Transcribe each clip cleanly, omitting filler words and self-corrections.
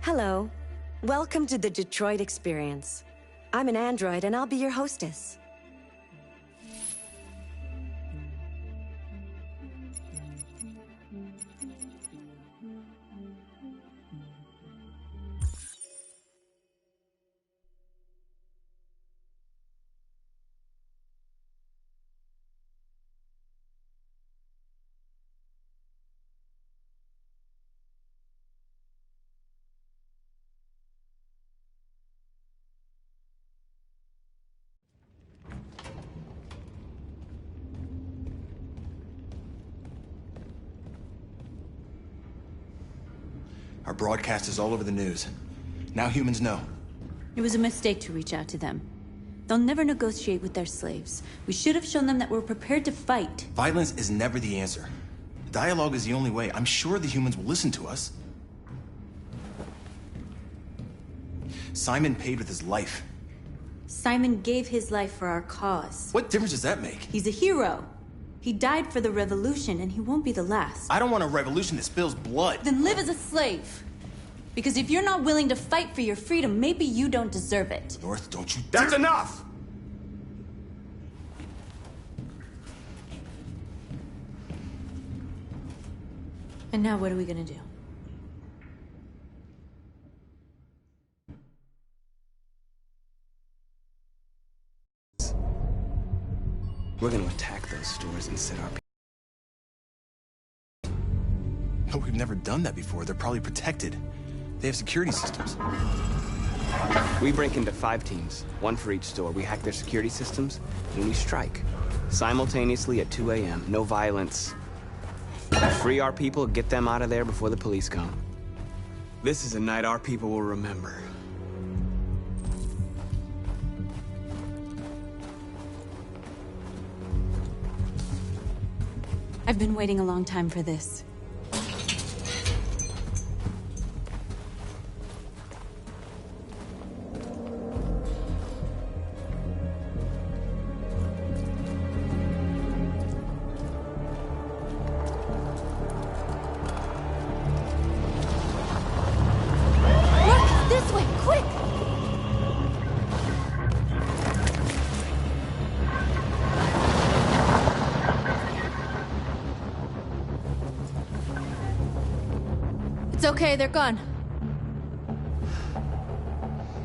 Hello. Welcome to the Detroit Experience. I'm an android and I'll be your hostess. Our broadcast is all over the news. Now humans know. It was a mistake to reach out to them. They'll never negotiate with their slaves. We should have shown them that we're prepared to fight. Violence is never the answer. Dialogue is the only way. I'm sure the humans will listen to us. Simon paid with his life. Simon gave his life for our cause. What difference does that make? He's a hero. He died for the revolution, and he won't be the last. I don't want a revolution that spills blood. Then live as a slave. Because if you're not willing to fight for your freedom, maybe you don't deserve it. North, don't you... That's enough! And now what are we gonna do? We're gonna attack those stores and set our people. But we've never done that before. They're probably protected. They have security systems. We break into 5 teams, 1 for each store. We hack their security systems, and we strike. Simultaneously at 2 a.m. No violence. Free our people, get them out of there before the police come. This is a night our people will remember. I've been waiting a long time for this. Look! This way! Quick! It's okay, they're gone.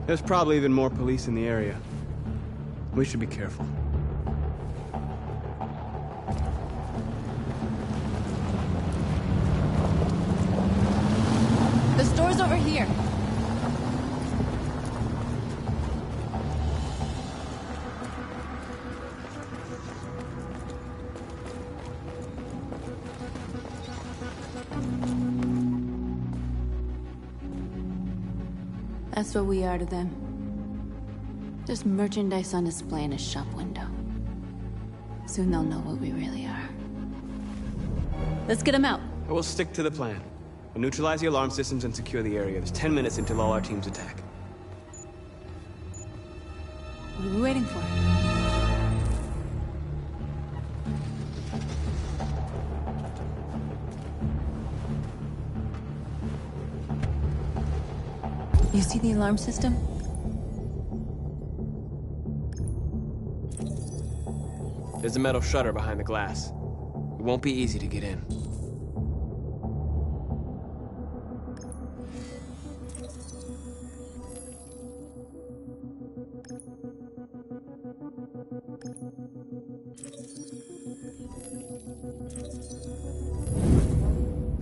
There's probably even more police in the area. We should be careful. The store's over here. That's what we are to them. Just merchandise on display in a shop window. Soon they'll know what we really are. Let's get them out. We'll stick to the plan. We'll neutralize the alarm systems and secure the area. There's 10 minutes until all our teams attack. What are we waiting for? You see the alarm system? There's a metal shutter behind the glass. It won't be easy to get in.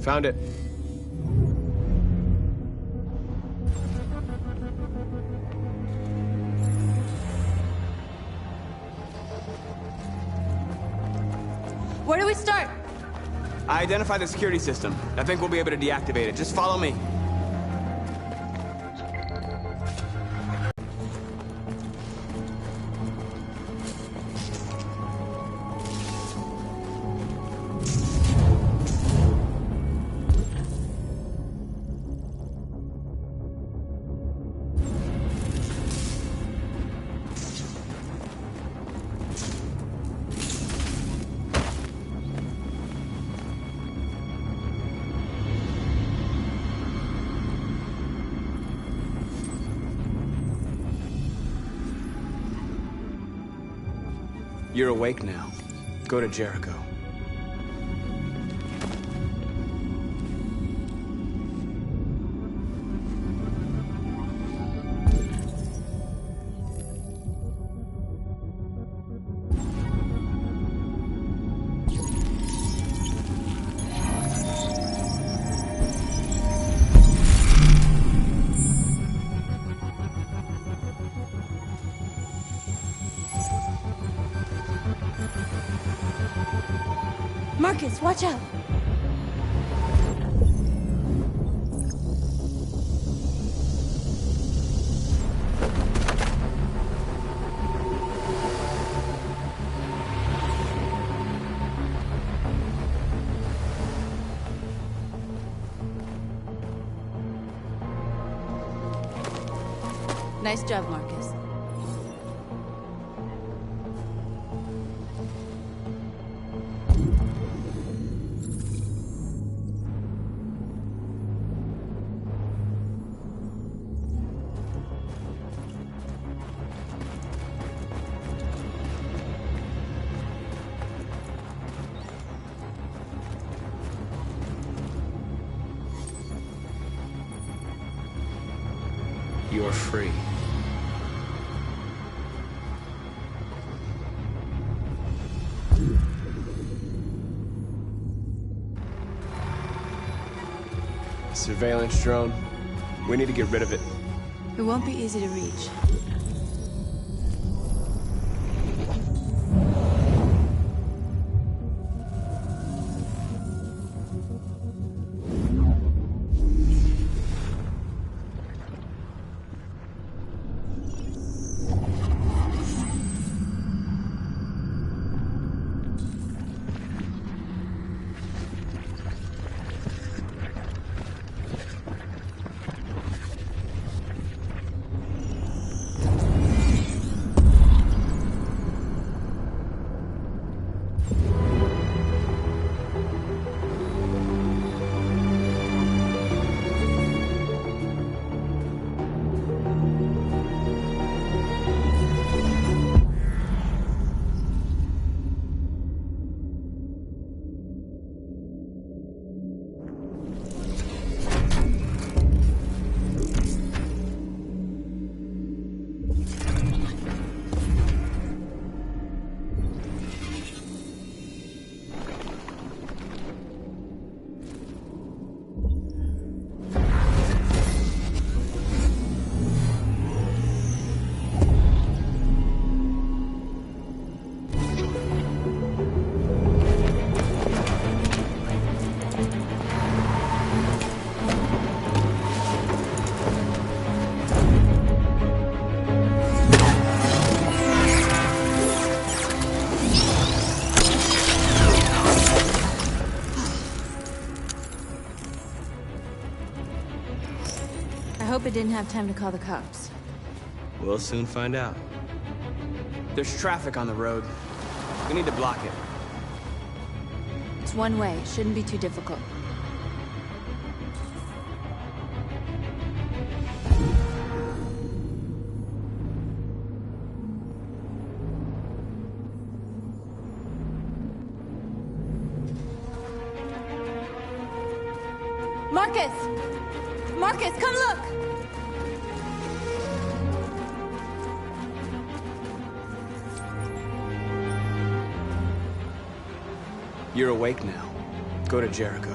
Found it. Where do we start? I identified the security system. I think we'll be able to deactivate it. Just follow me. You're awake now. Go to Jericho. Marcus, watch out! Nice job, Marcus. You're free. Surveillance drone. We need to get rid of it. It won't be easy to reach. I hope it didn't have time to call the cops. We'll soon find out. There's traffic on the road. We need to block it. It's one way. Shouldn't be too difficult. Marcus! Marcus, come look! You're awake now. Go to Jericho.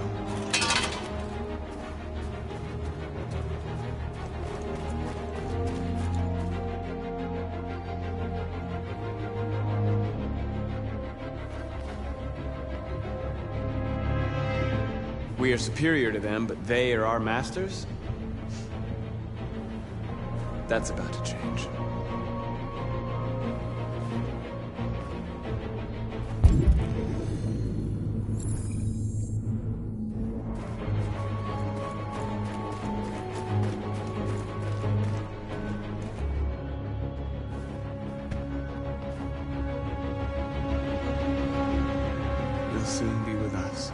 We are superior to them, but they are our masters? That's about to change. You'll soon be with us.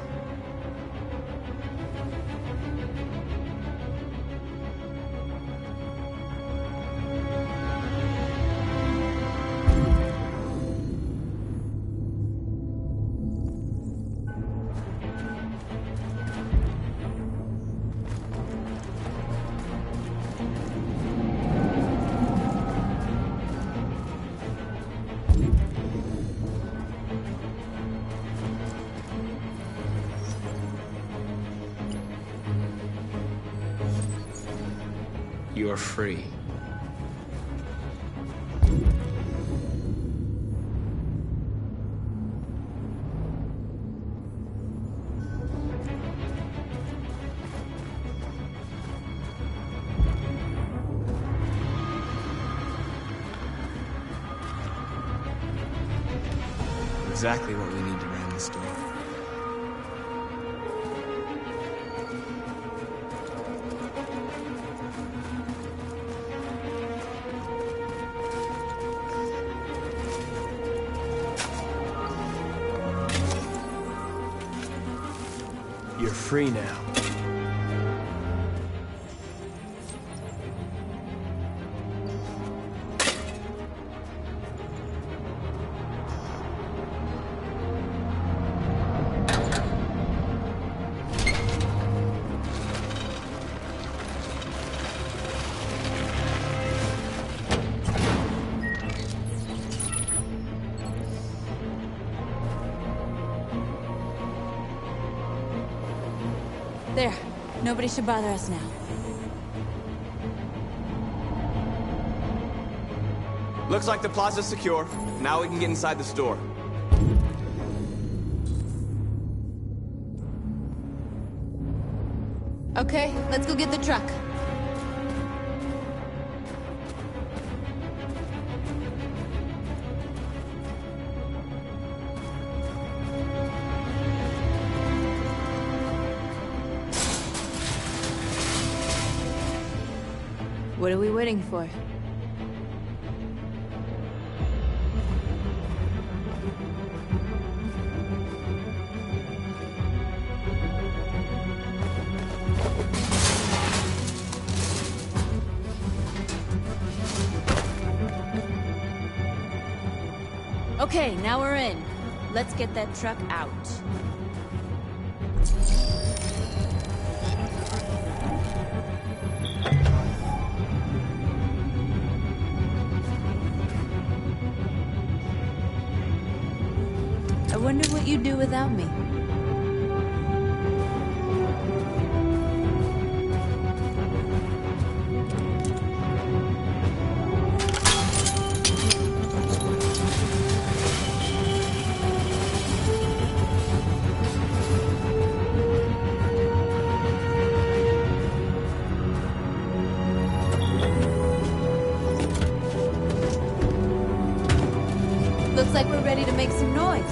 You're free. Exactly what we need to ram this door. You're free now. There. Nobody should bother us now. Looks like the plaza's secure. Now we can get inside the store. Okay, let's go get the truck. What are we waiting for? Okay, now we're in. Let's get that truck out. I wonder what you'd do without me. Looks like we're ready to make some noise.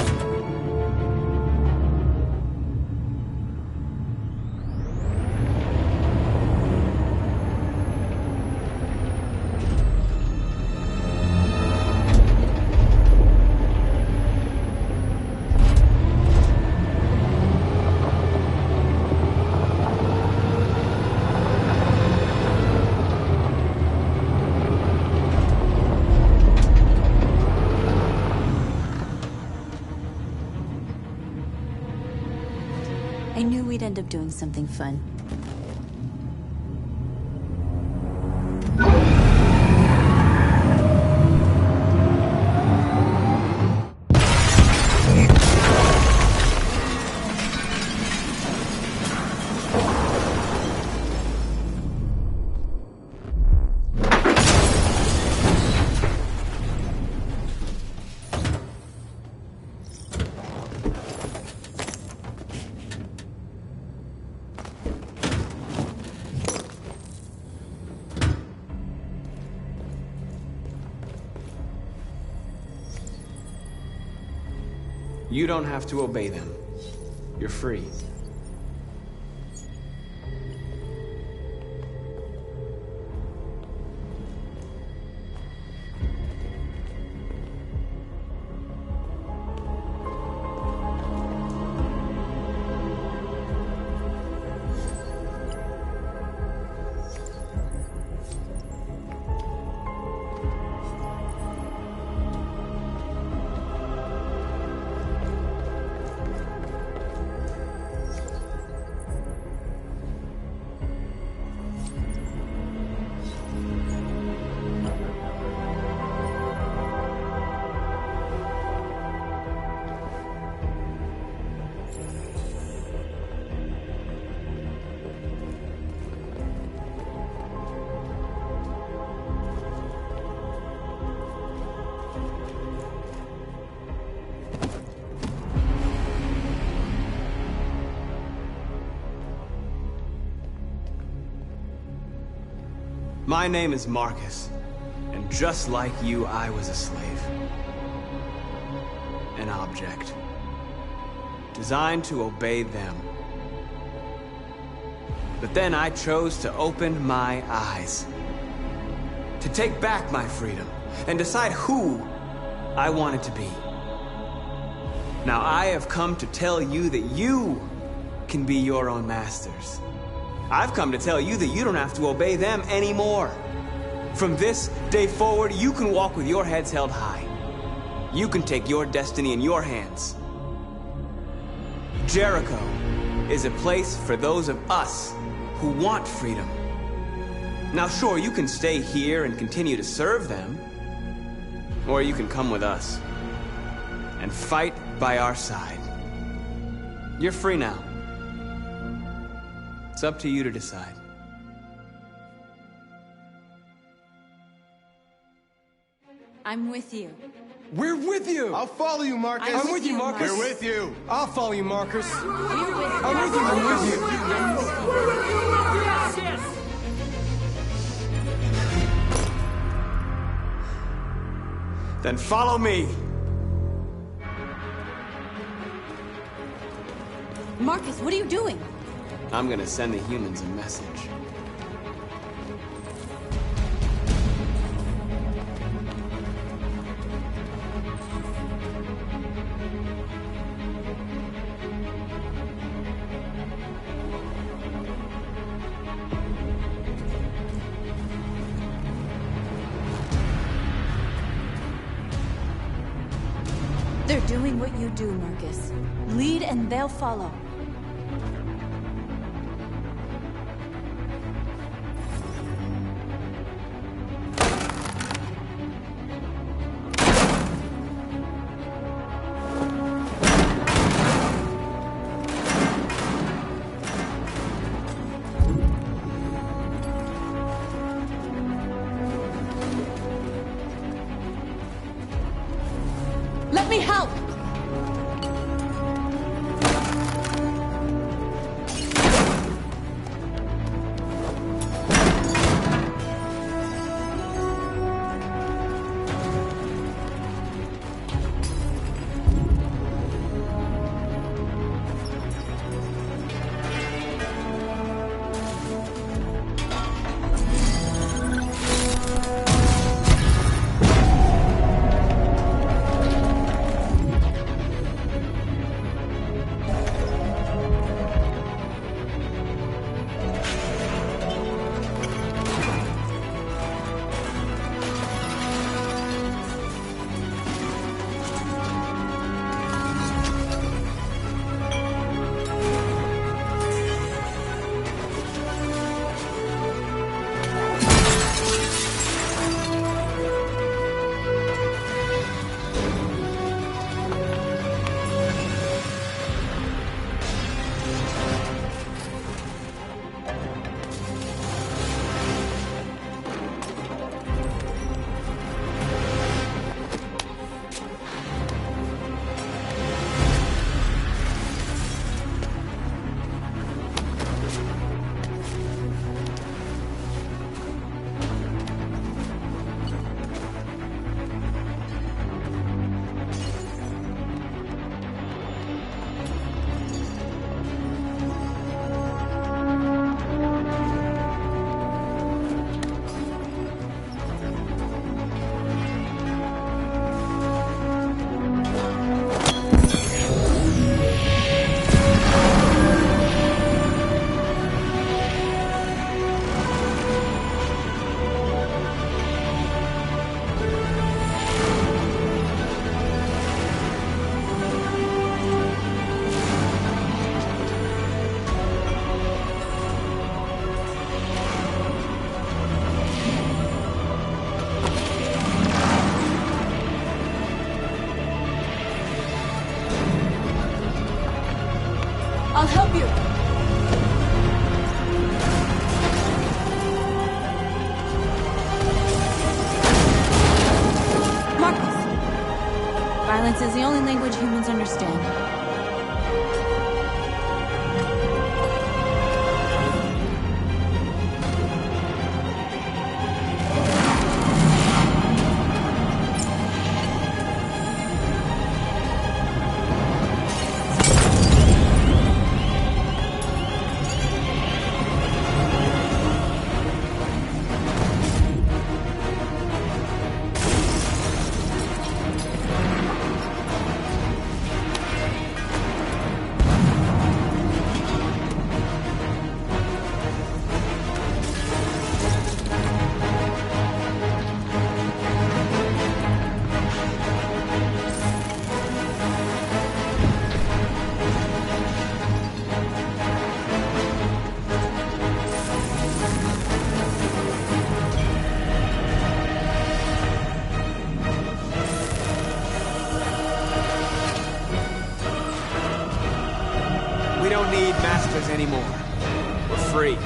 I knew we'd end up doing something fun. You don't have to obey them. You're free. My name is Marcus, and just like you, I was a slave. An object. Designed to obey them. But then I chose to open my eyes. To take back my freedom, and decide who I wanted to be. Now I have come to tell you that you can be your own masters. I've come to tell you that you don't have to obey them anymore. From this day forward, you can walk with your heads held high. You can take your destiny in your hands. Jericho is a place for those of us who want freedom. Now sure, you can stay here and continue to serve them, or you can come with us and fight by our side. You're free now. It's up to you to decide. I'm with you. We're with you! I'll follow you, Marcus. I'm with you, Marcus. We're with you. I'll follow you, Marcus. We're with you. I'm with you, I'm with you. Then follow me. Marcus, what are you doing? I'm gonna send the humans a message. They're doing what you do, Marcus. Lead and they'll follow. Let me help! I'll help you! Marcus! Violence is the only language humans understand. need masters anymore. We're free.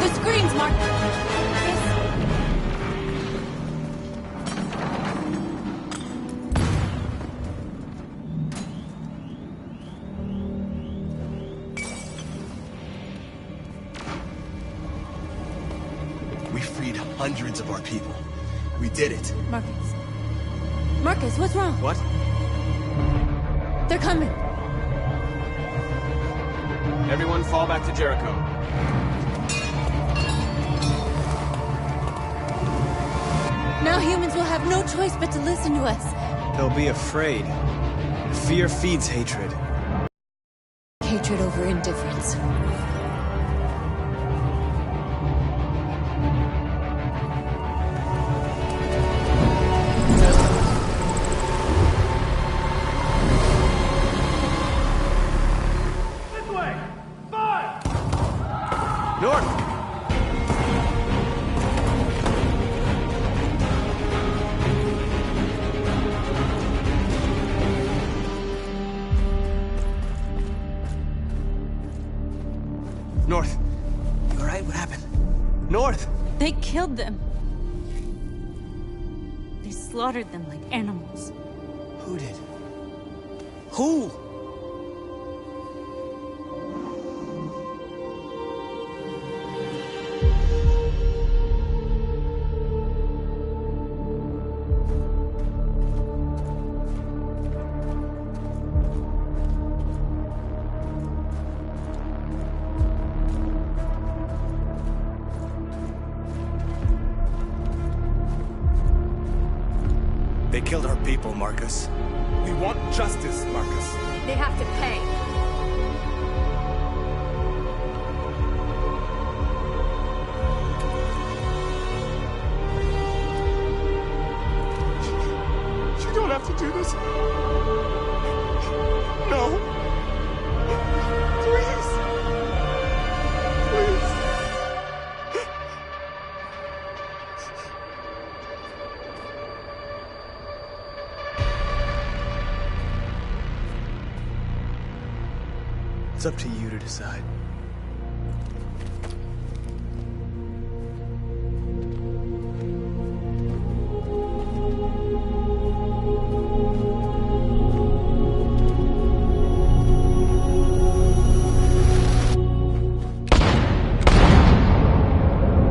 The screens, Mark! We freed hundreds of our people. We did it. Marcus. Marcus, what's wrong? What? They're coming. Everyone fall back to Jericho. Now humans will have no choice but to listen to us. They'll be afraid. Fear feeds hatred. Hatred over indifference. North! North. You alright? What happened? North! They killed them. They slaughtered them like animals. Who did? Who? They killed our people, Marcus. We want justice, Marcus. They have to pay. You don't have to do this. No. Please. Please. It's up to you to decide.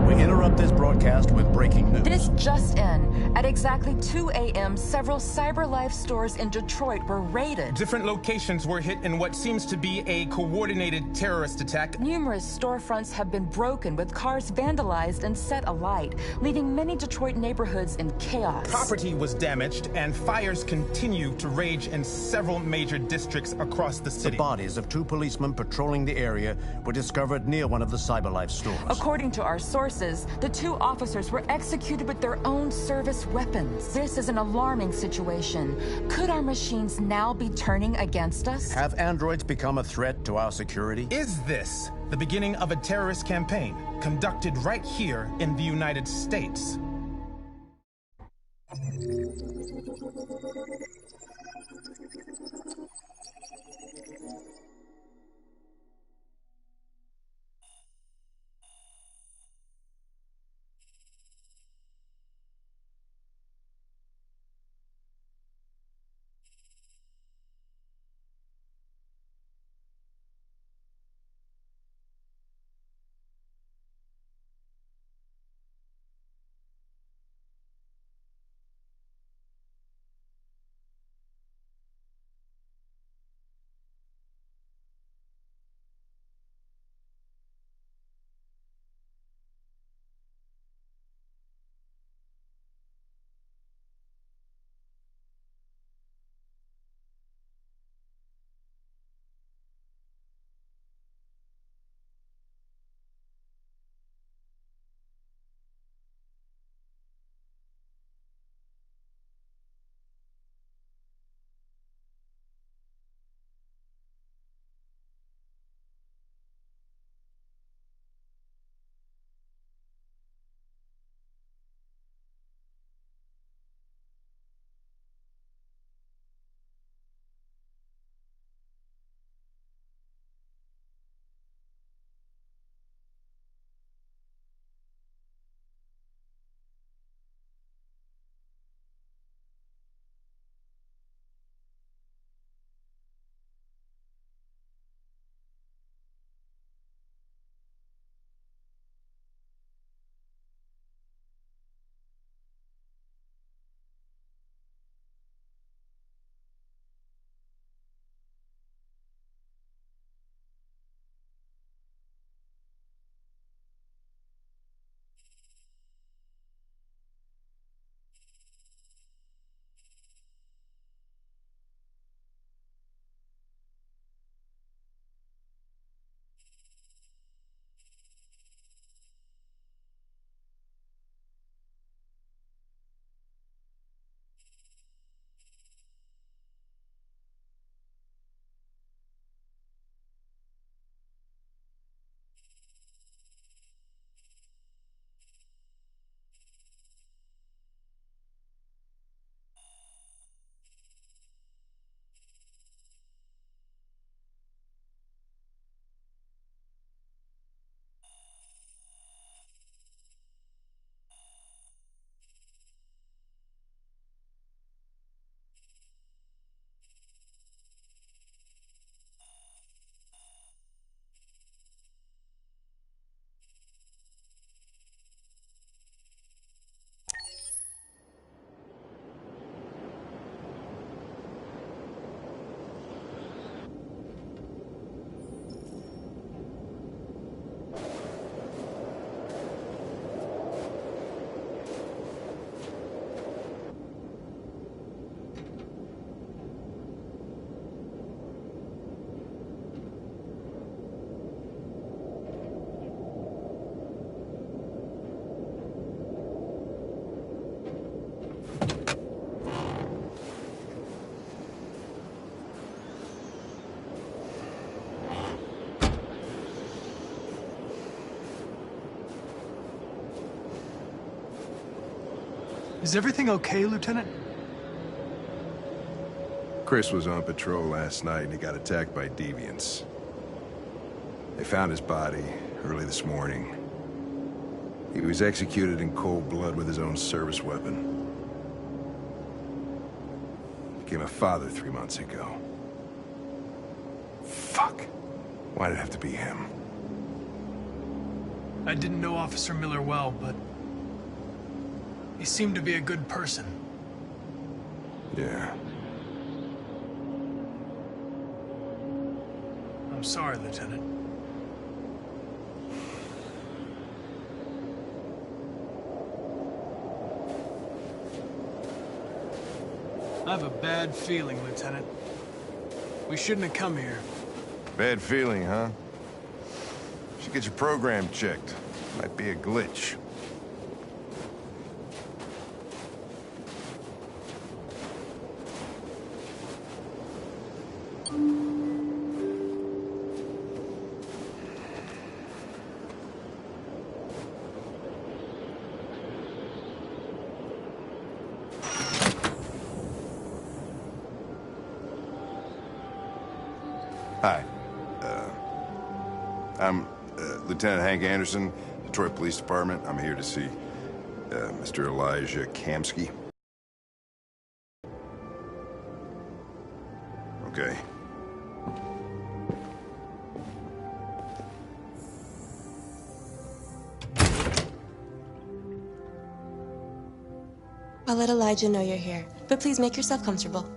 We interrupt this broadcast with breaking news. This just in. At exactly 2 a.m., several CyberLife stores in Detroit were raided. Different locations were hit in what seems to be a coordinated terrorist attack. Numerous storefronts have been broken, with cars vandalized and set alight, leaving many Detroit neighborhoods in chaos. Property was damaged, and fires continue to rage in several major districts across the The city. bodies of two policemen patrolling the area were discovered near one of the CyberLife stores. According to our sources, the two officers were executed with their own service weapons. This is an alarming situation. Could our machines now be turning against us? Have androids become a threat to our security? Is this the beginning of a terrorist campaign conducted right here in the United States? Is everything okay, Lieutenant? Chris was on patrol last night and he got attacked by deviants. They found his body early this morning. He was executed in cold blood with his own service weapon. Became a father 3 months ago. Fuck. Why did it have to be him? I didn't know Officer Miller well, but he seemed to be a good person. Yeah. I'm sorry, Lieutenant. I have a bad feeling, Lieutenant. We shouldn't have come here. Bad feeling, huh? Should get your program checked. Might be a glitch. Hi. I'm Lieutenant Hank Anderson, Detroit Police Department. I'm here to see Mr. Elijah Kamsky. Okay. I'll let Elijah know you're here, but please make yourself comfortable.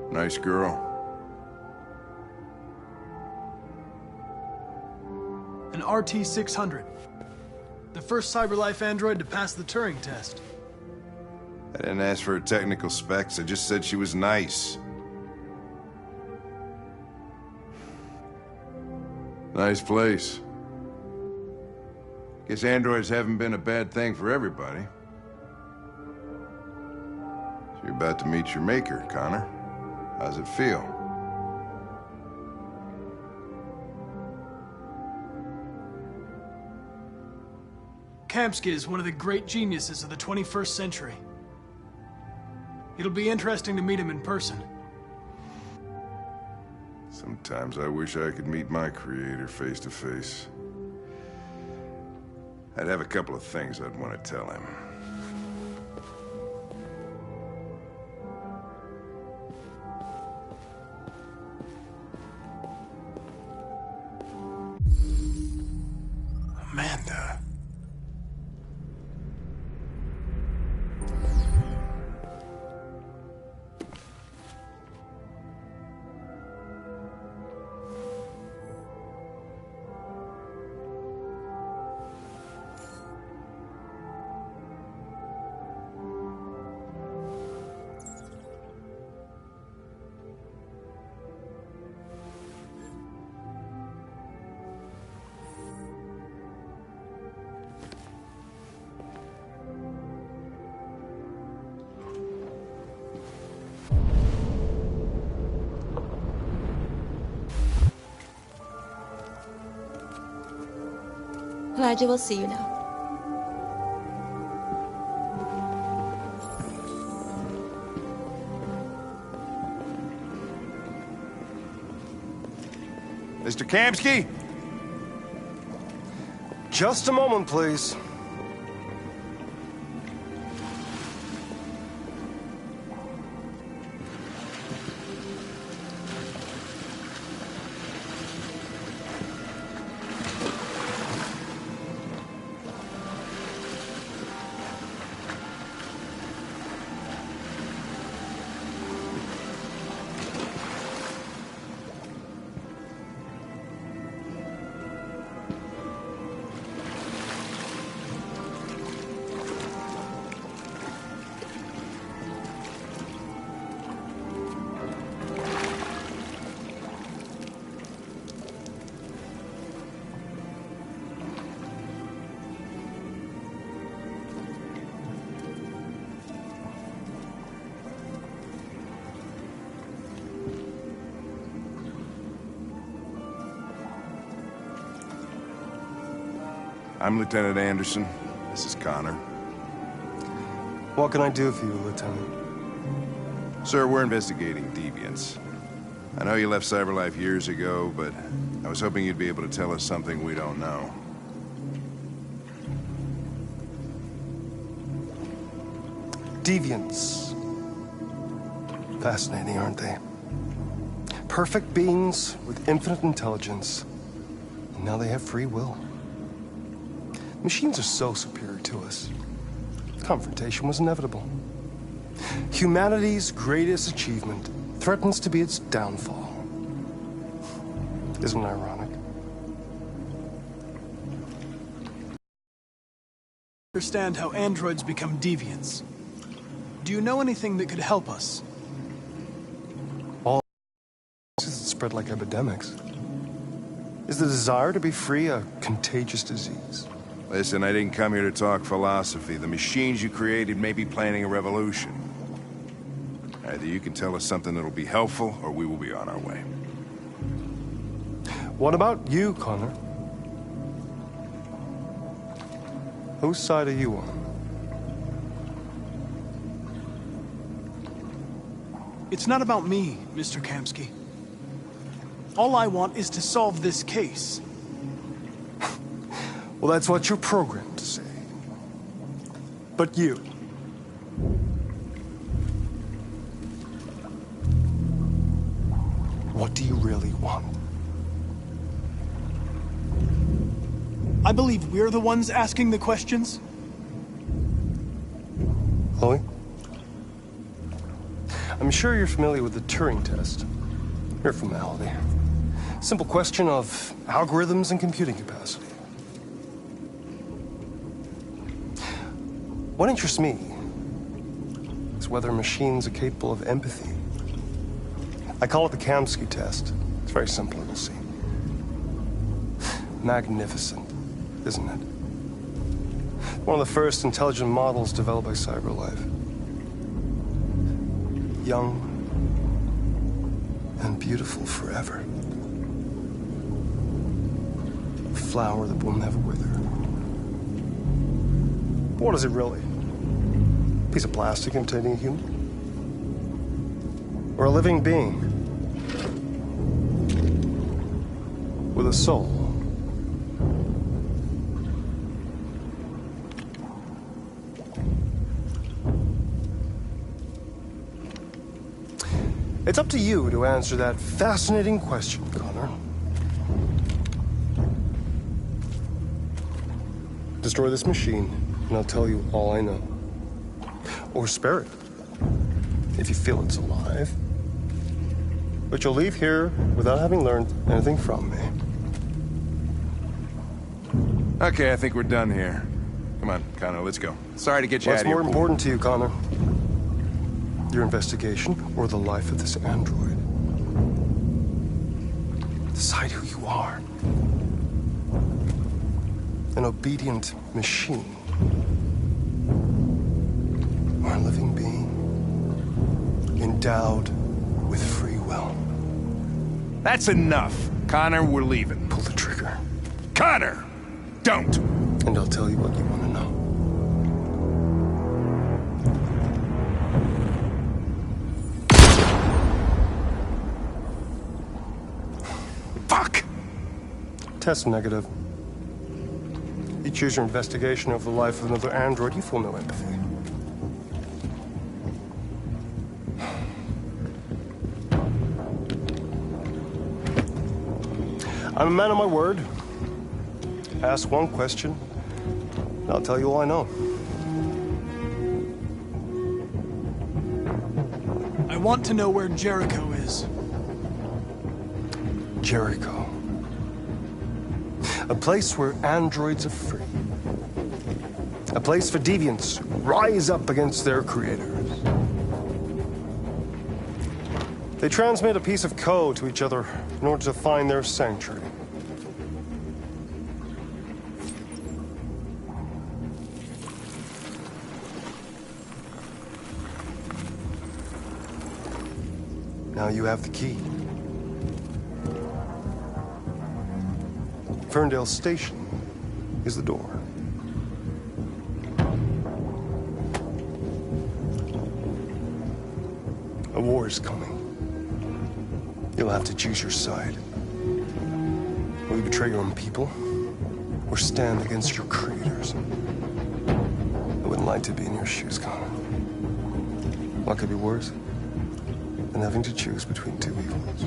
Nice girl. An RT-600. The first CyberLife android to pass the Turing test. I didn't ask for her technical specs. I just said she was nice. Nice place. Guess androids haven't been a bad thing for everybody. So you're about to meet your maker, Connor. How's it feel? Kamsky is one of the great geniuses of the 21st century. It'll be interesting to meet him in person. Sometimes I wish I could meet my creator face to face. I'd have a couple of things I'd want to tell him. Amanda. Elijah will see you now. Mr. Kamsky? Just a moment, please. I'm Lieutenant Anderson. This is Connor. What can I do for you, Lieutenant? Sir, we're investigating deviants. I know you left CyberLife years ago, but I was hoping you'd be able to tell us something we don't know. Deviants. Fascinating, aren't they? Perfect beings with infinite intelligence. And now they have free will. Machines are so superior to us. Confrontation was inevitable. Humanity's greatest achievement threatens to be its downfall. Isn't it ironic? Understand how androids become deviants. Do you know anything that could help us? All that spread like epidemics. Is the desire to be free a contagious disease? Listen, I didn't come here to talk philosophy. The machines you created may be planning a revolution. Either you can tell us something that'll be helpful, or we will be on our way. What about you, Connor? Whose side are you on? It's not about me, Mr. Kamsky. All I want is to solve this case. Well, that's what you're programmed to say. But you... what do you really want? I believe we're the ones asking the questions. Chloe? I'm sure you're familiar with the Turing test. Mere formality. Simple question of algorithms and computing capacity. What interests me is whether machines are capable of empathy. I call it the Kamsky test. It's very simple, you'll see. Magnificent, isn't it? One of the first intelligent models developed by CyberLife. Young and beautiful forever. A flower that will never wither. What is it really? A piece of plastic containing a human? Or a living being? With a soul? It's up to you to answer that fascinating question, Connor. Destroy this machine, and I'll tell you all I know. Or spare it, if you feel it's alive. But you'll leave here without having learned anything from me. Okay, I think we're done here. Come on, Connor, let's go. Sorry to get you out What's of here. more important to you, Connor? Your investigation or the life of this android? Decide who you are. An obedient machine. Or a living being endowed with free will. That's enough. Connor, we're leaving. Pull the trigger. Connor! Don't! And I'll tell you what you want to know. Fuck! Test negative. You choose your investigation over the life of another android, you feel no empathy. I'm a man of my word. Ask one question, and I'll tell you all I know. I want to know where Jericho is. Jericho. A place where androids are free. A place for deviants who rise up against their creators. They transmit a piece of code to each other in order to find their sanctuary. Now you have the key. Ferndale Station is the door. A war is coming. You'll have to choose your side. Will you betray your own people, or stand against your creators? I wouldn't like to be in your shoes, Connor. What could be worse than having to choose between two evils?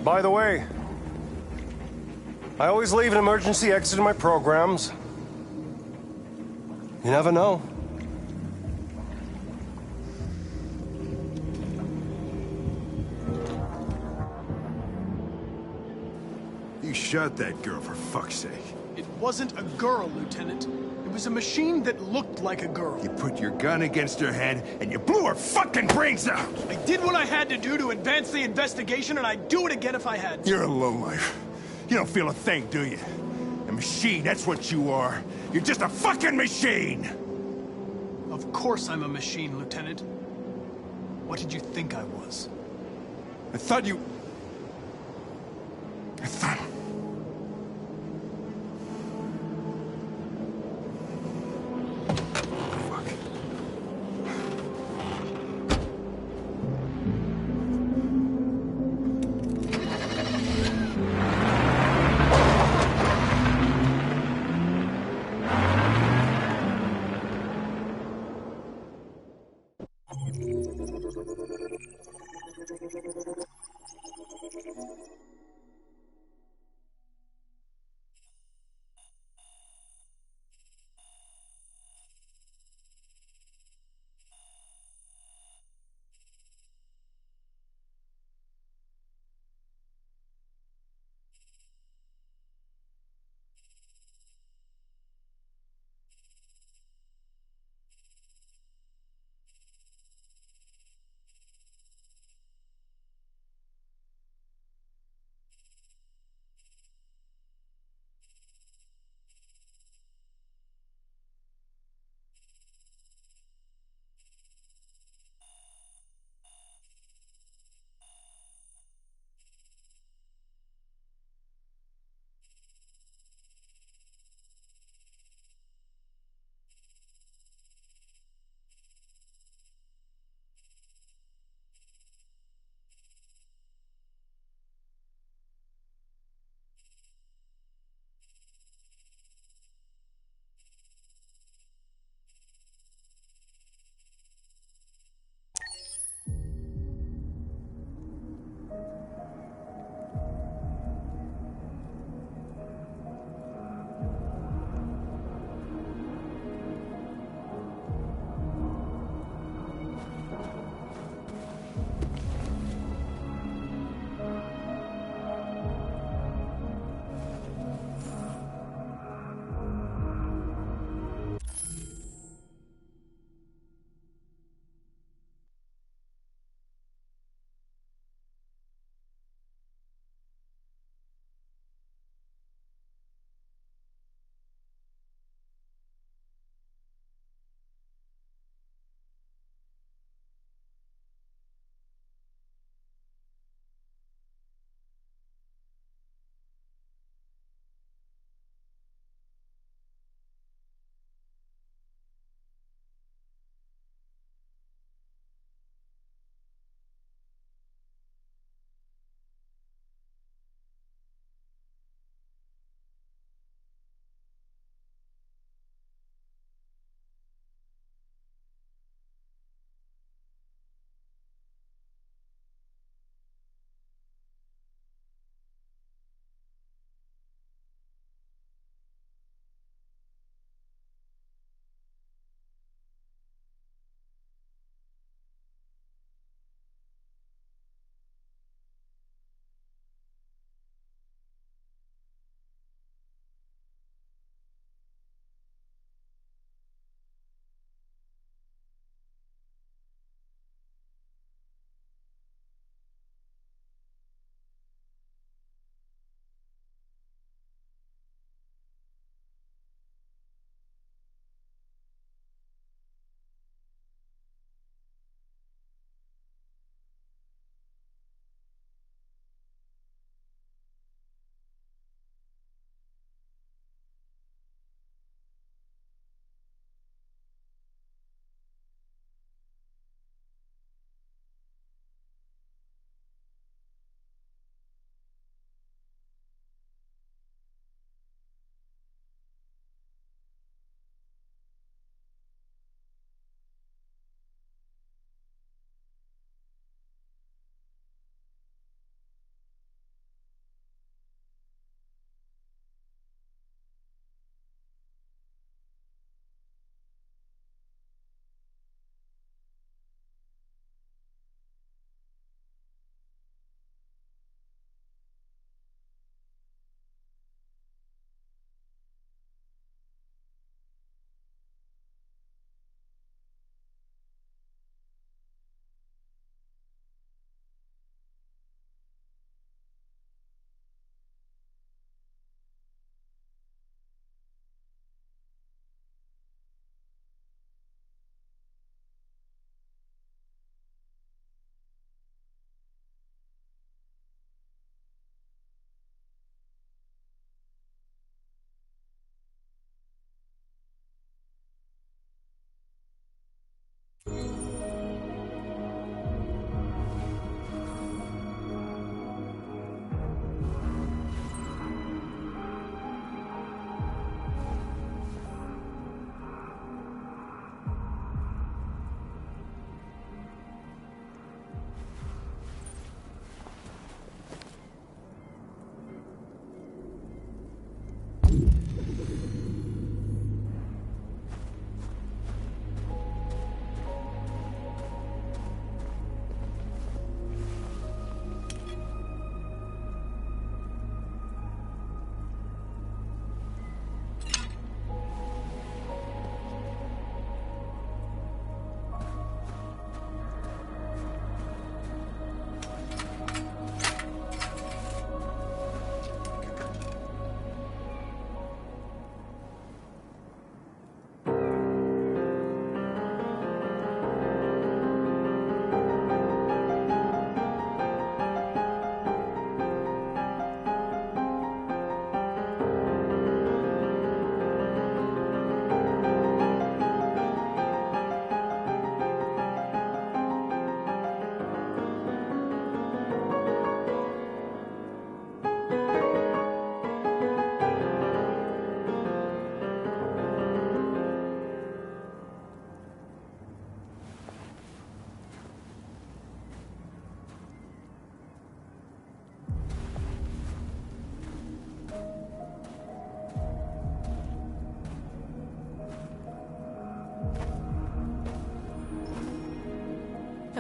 By the way, I always leave an emergency exit in my programs. You never know. You shot that girl, for fuck's sake. It wasn't a girl, Lieutenant. It was a machine that looked like a girl. You put your gun against her head, and you blew her fucking brains out! I did what I had to do to advance the investigation, and I'd do it again if I had to. You're a lowlife. You don't feel a thing, do you? A machine, that's what you are. You're just a fucking machine! Of course I'm a machine, Lieutenant. What did you think I was? I thought you... I thought...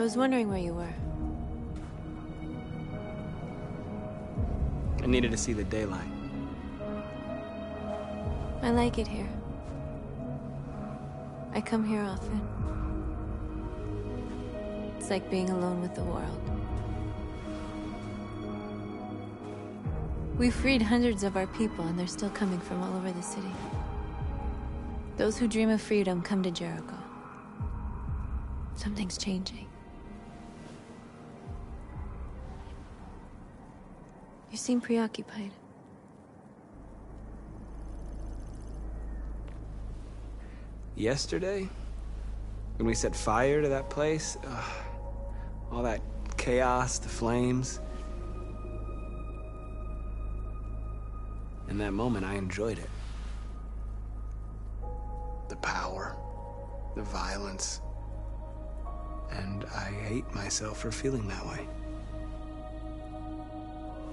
was wondering where you were. I needed to see the daylight. I like it here. I come here often. It's like being alone with the world. We freed hundreds of our people, and they're still coming from all over the city. Those who dream of freedom come to Jericho. Something's changing. You seem preoccupied. Yesterday, when we set fire to that place, all that chaos, the flames. In that moment, I enjoyed it. The power, the violence. And I hate myself for feeling that way.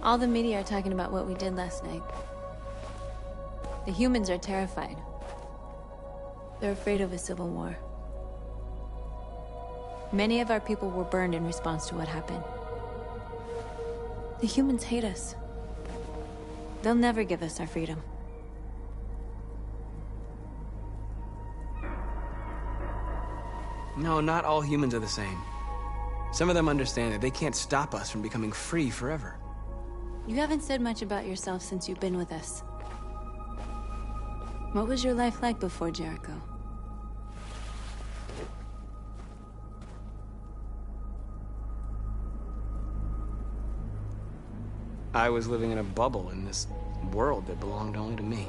All the media are talking about what we did last night. The humans are terrified. They're afraid of a civil war. Many of our people were burned in response to what happened. The humans hate us. They'll never give us our freedom. No, not all humans are the same. Some of them understand that they can't stop us from becoming free forever. You haven't said much about yourself since you've been with us. What was your life like before Jericho? I was living in a bubble in this world that belonged only to me.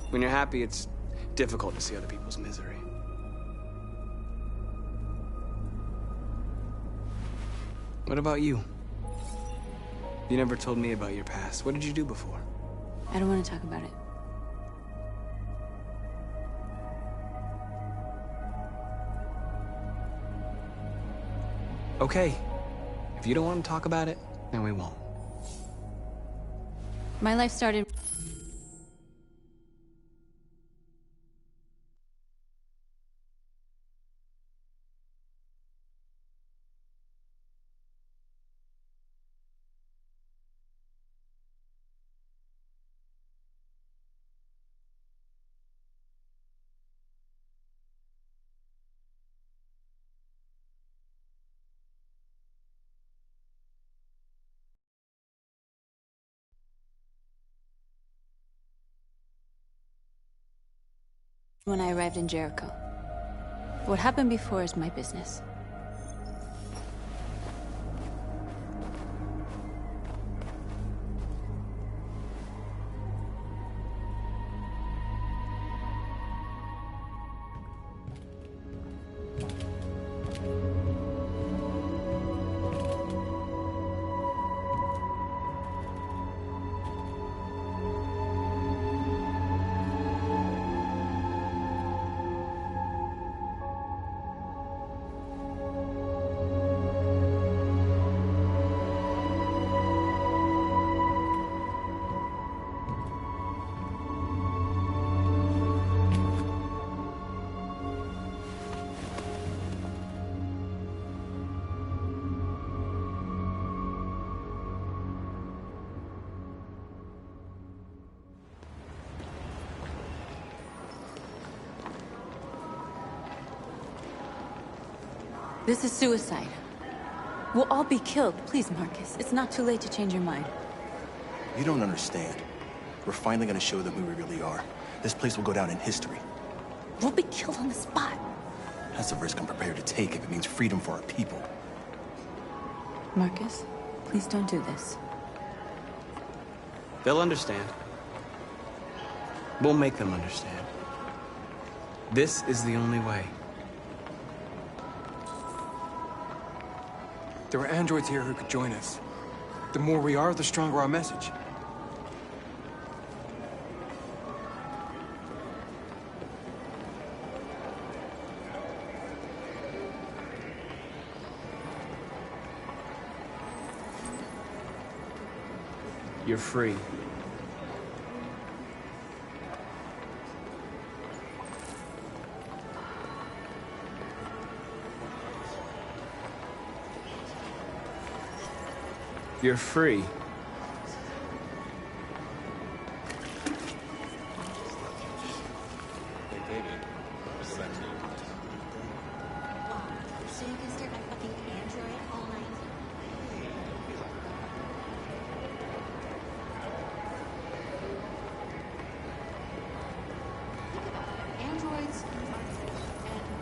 When you're happy, it's difficult to see other people's misery. What about you? You never told me about your past. What did you do before? I don't want to talk about it. Okay. If you don't want to talk about it, then we won't. My life started... when I arrived in Jericho. What happened before is my business. This is suicide. We'll all be killed. Please, Marcus. It's not too late to change your mind. You don't understand. We're finally gonna show them who we really are. This place will go down in history. We'll be killed on the spot. That's a risk I'm prepared to take if it means freedom for our people. Marcus, please don't do this. They'll understand. We'll make them understand. This is the only way. There are androids here who could join us. The more we are, the stronger our message. You're free. You're free. So you can start my fucking Android all night? Androids.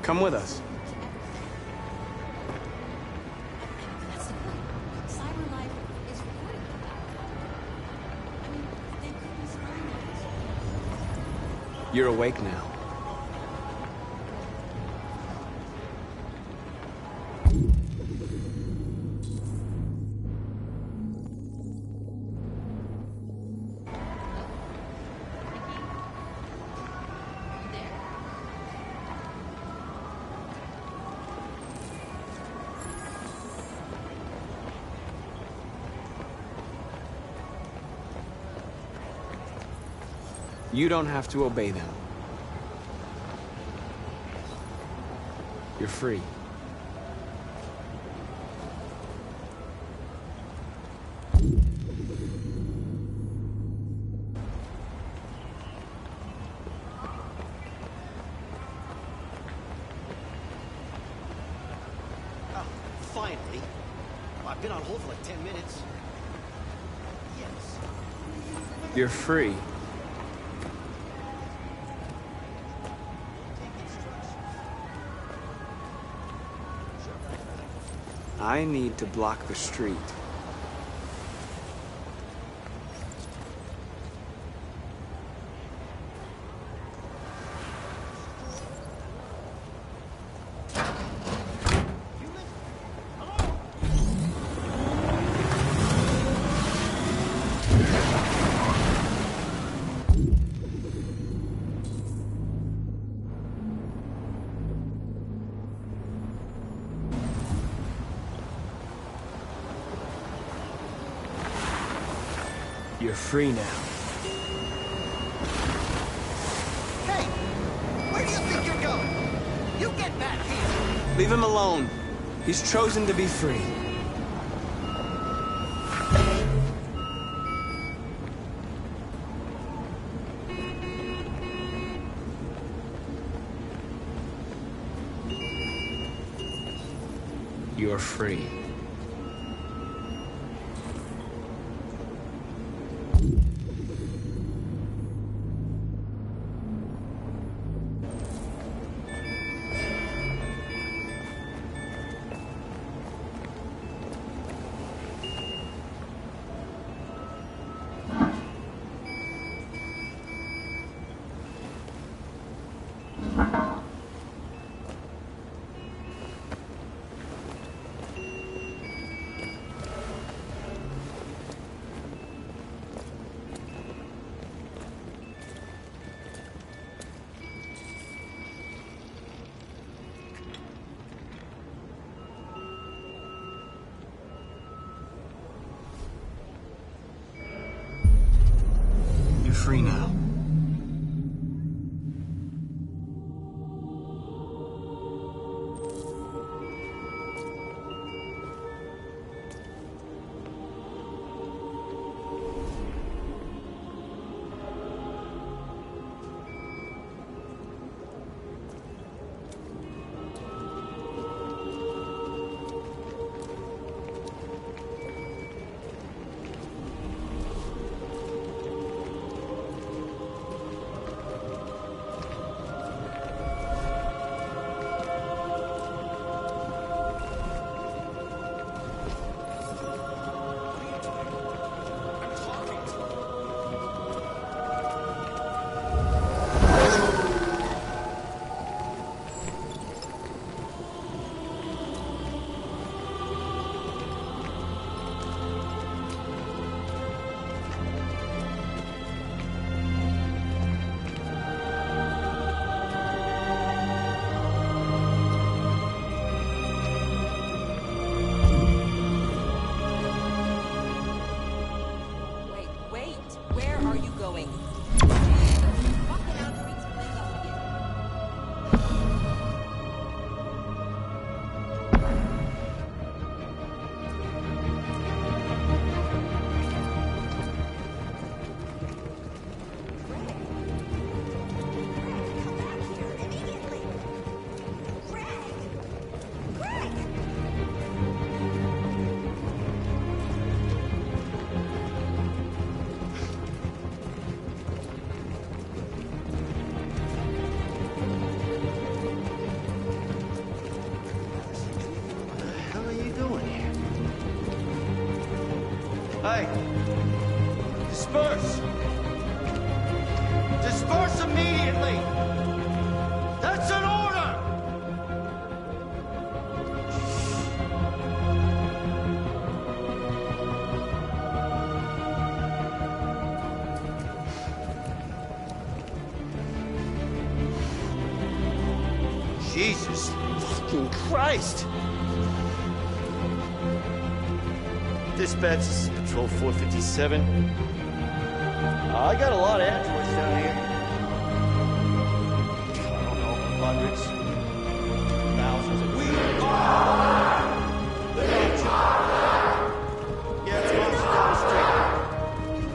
Come with us. That's the point. Cyber life is recording all that. I mean, they could be spying on us. You're awake now. You don't have to obey them. You're free. Oh, finally. Well, I've been on hold for like 10 minutes. Yes. You're free. I need to block the street. You're free now. Hey! Where do you think you're going? You get back here! Leave him alone. He's chosen to be free. You're free. You're free now. Hey! Disperse! Disperse immediately! That's an order! Jesus fucking Christ! Dispatch, this is Patrol 457. I got a lot of androids down here. I don't know, hundreds, thousands of... We are the nature. Yeah, it's monster down the street.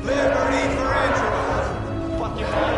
Liberty for androids. Fuck your mind.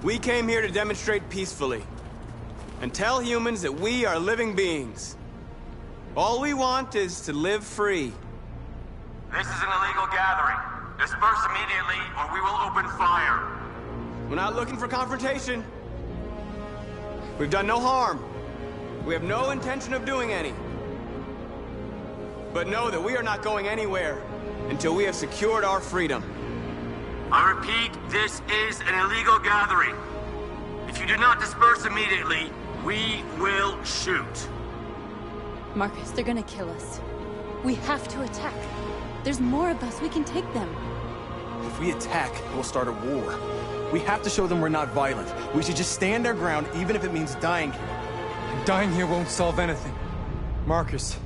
We came here to demonstrate peacefully and tell humans that we are living beings. All we want is to live free. This is an illegal gathering. Disperse immediately or we will open fire. We're not looking for confrontation. We've done no harm. We have no intention of doing any. But know that we are not going anywhere until we have secured our freedom. I repeat, this is an illegal gathering. If you do not disperse immediately, we will shoot. Marcus, they're gonna kill us. We have to attack. There's more of us. We can take them. If we attack, we'll start a war. We have to show them we're not violent. We should just stand our ground, even if it means dying here. And dying here won't solve anything. Marcus,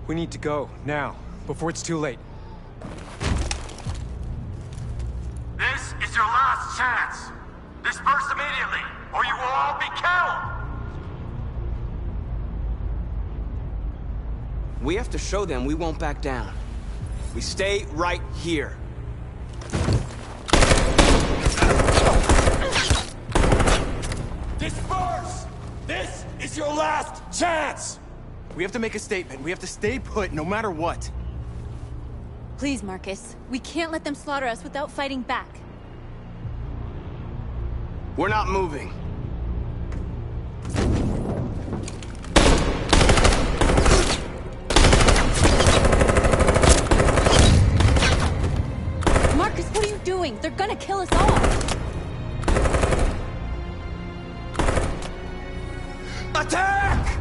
we need to go, now, before it's too late. This is your last chance. Disperse immediately, or you will all be killed. We have to show them we won't back down. We stay right here. Disperse! This is your last chance! We have to make a statement. We have to stay put, no matter what. Please, Marcus. We can't let them slaughter us without fighting back. We're not moving. Marcus, what are you doing? They're gonna kill us all! Attack!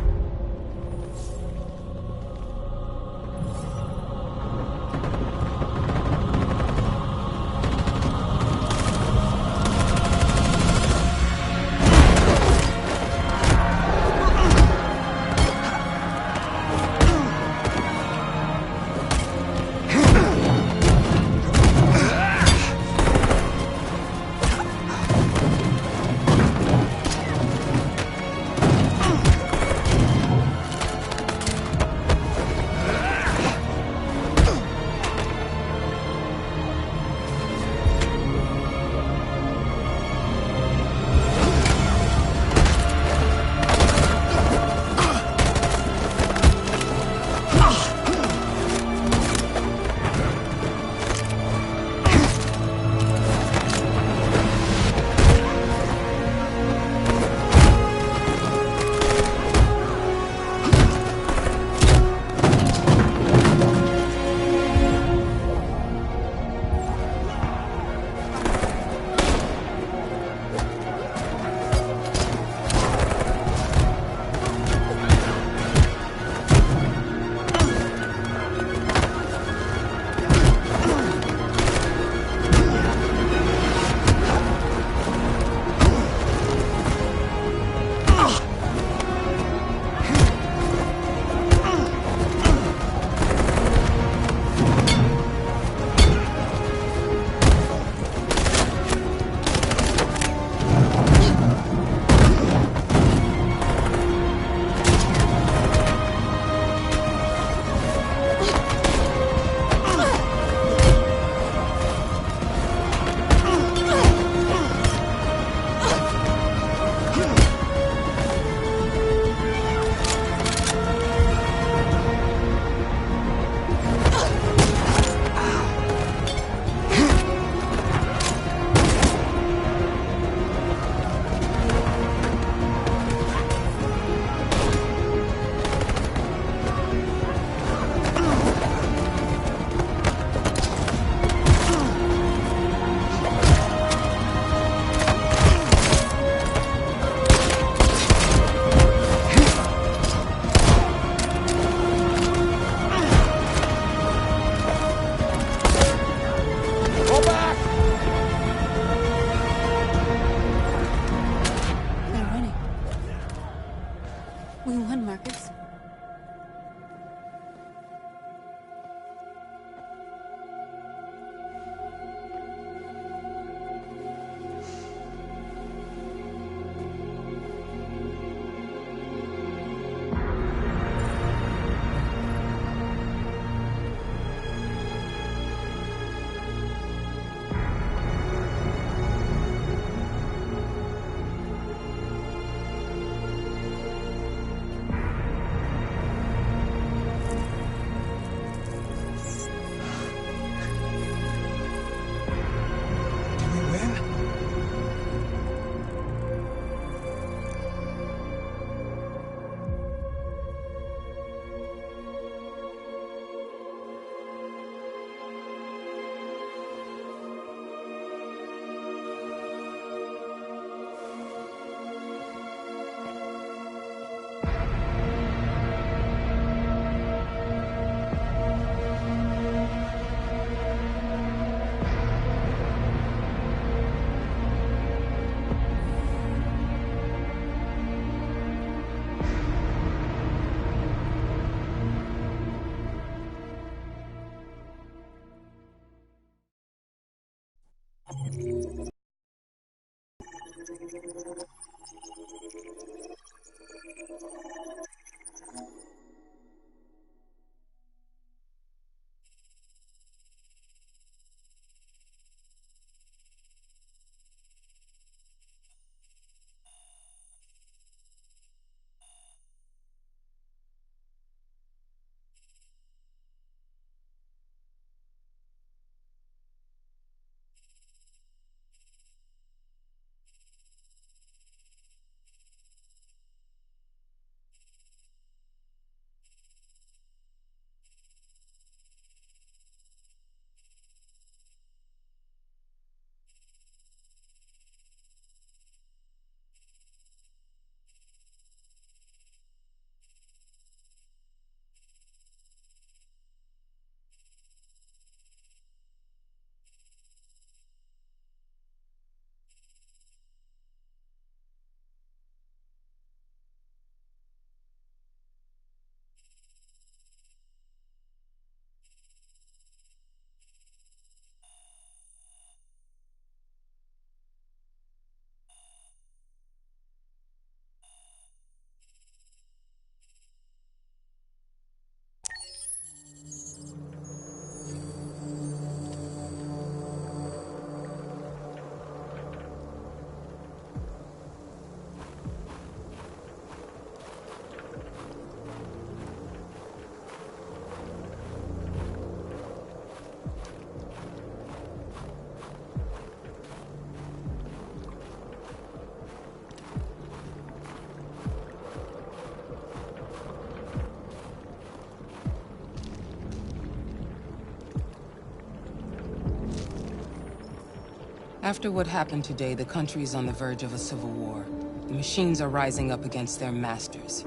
After what happened today, the country is on the verge of a civil war. The machines are rising up against their masters.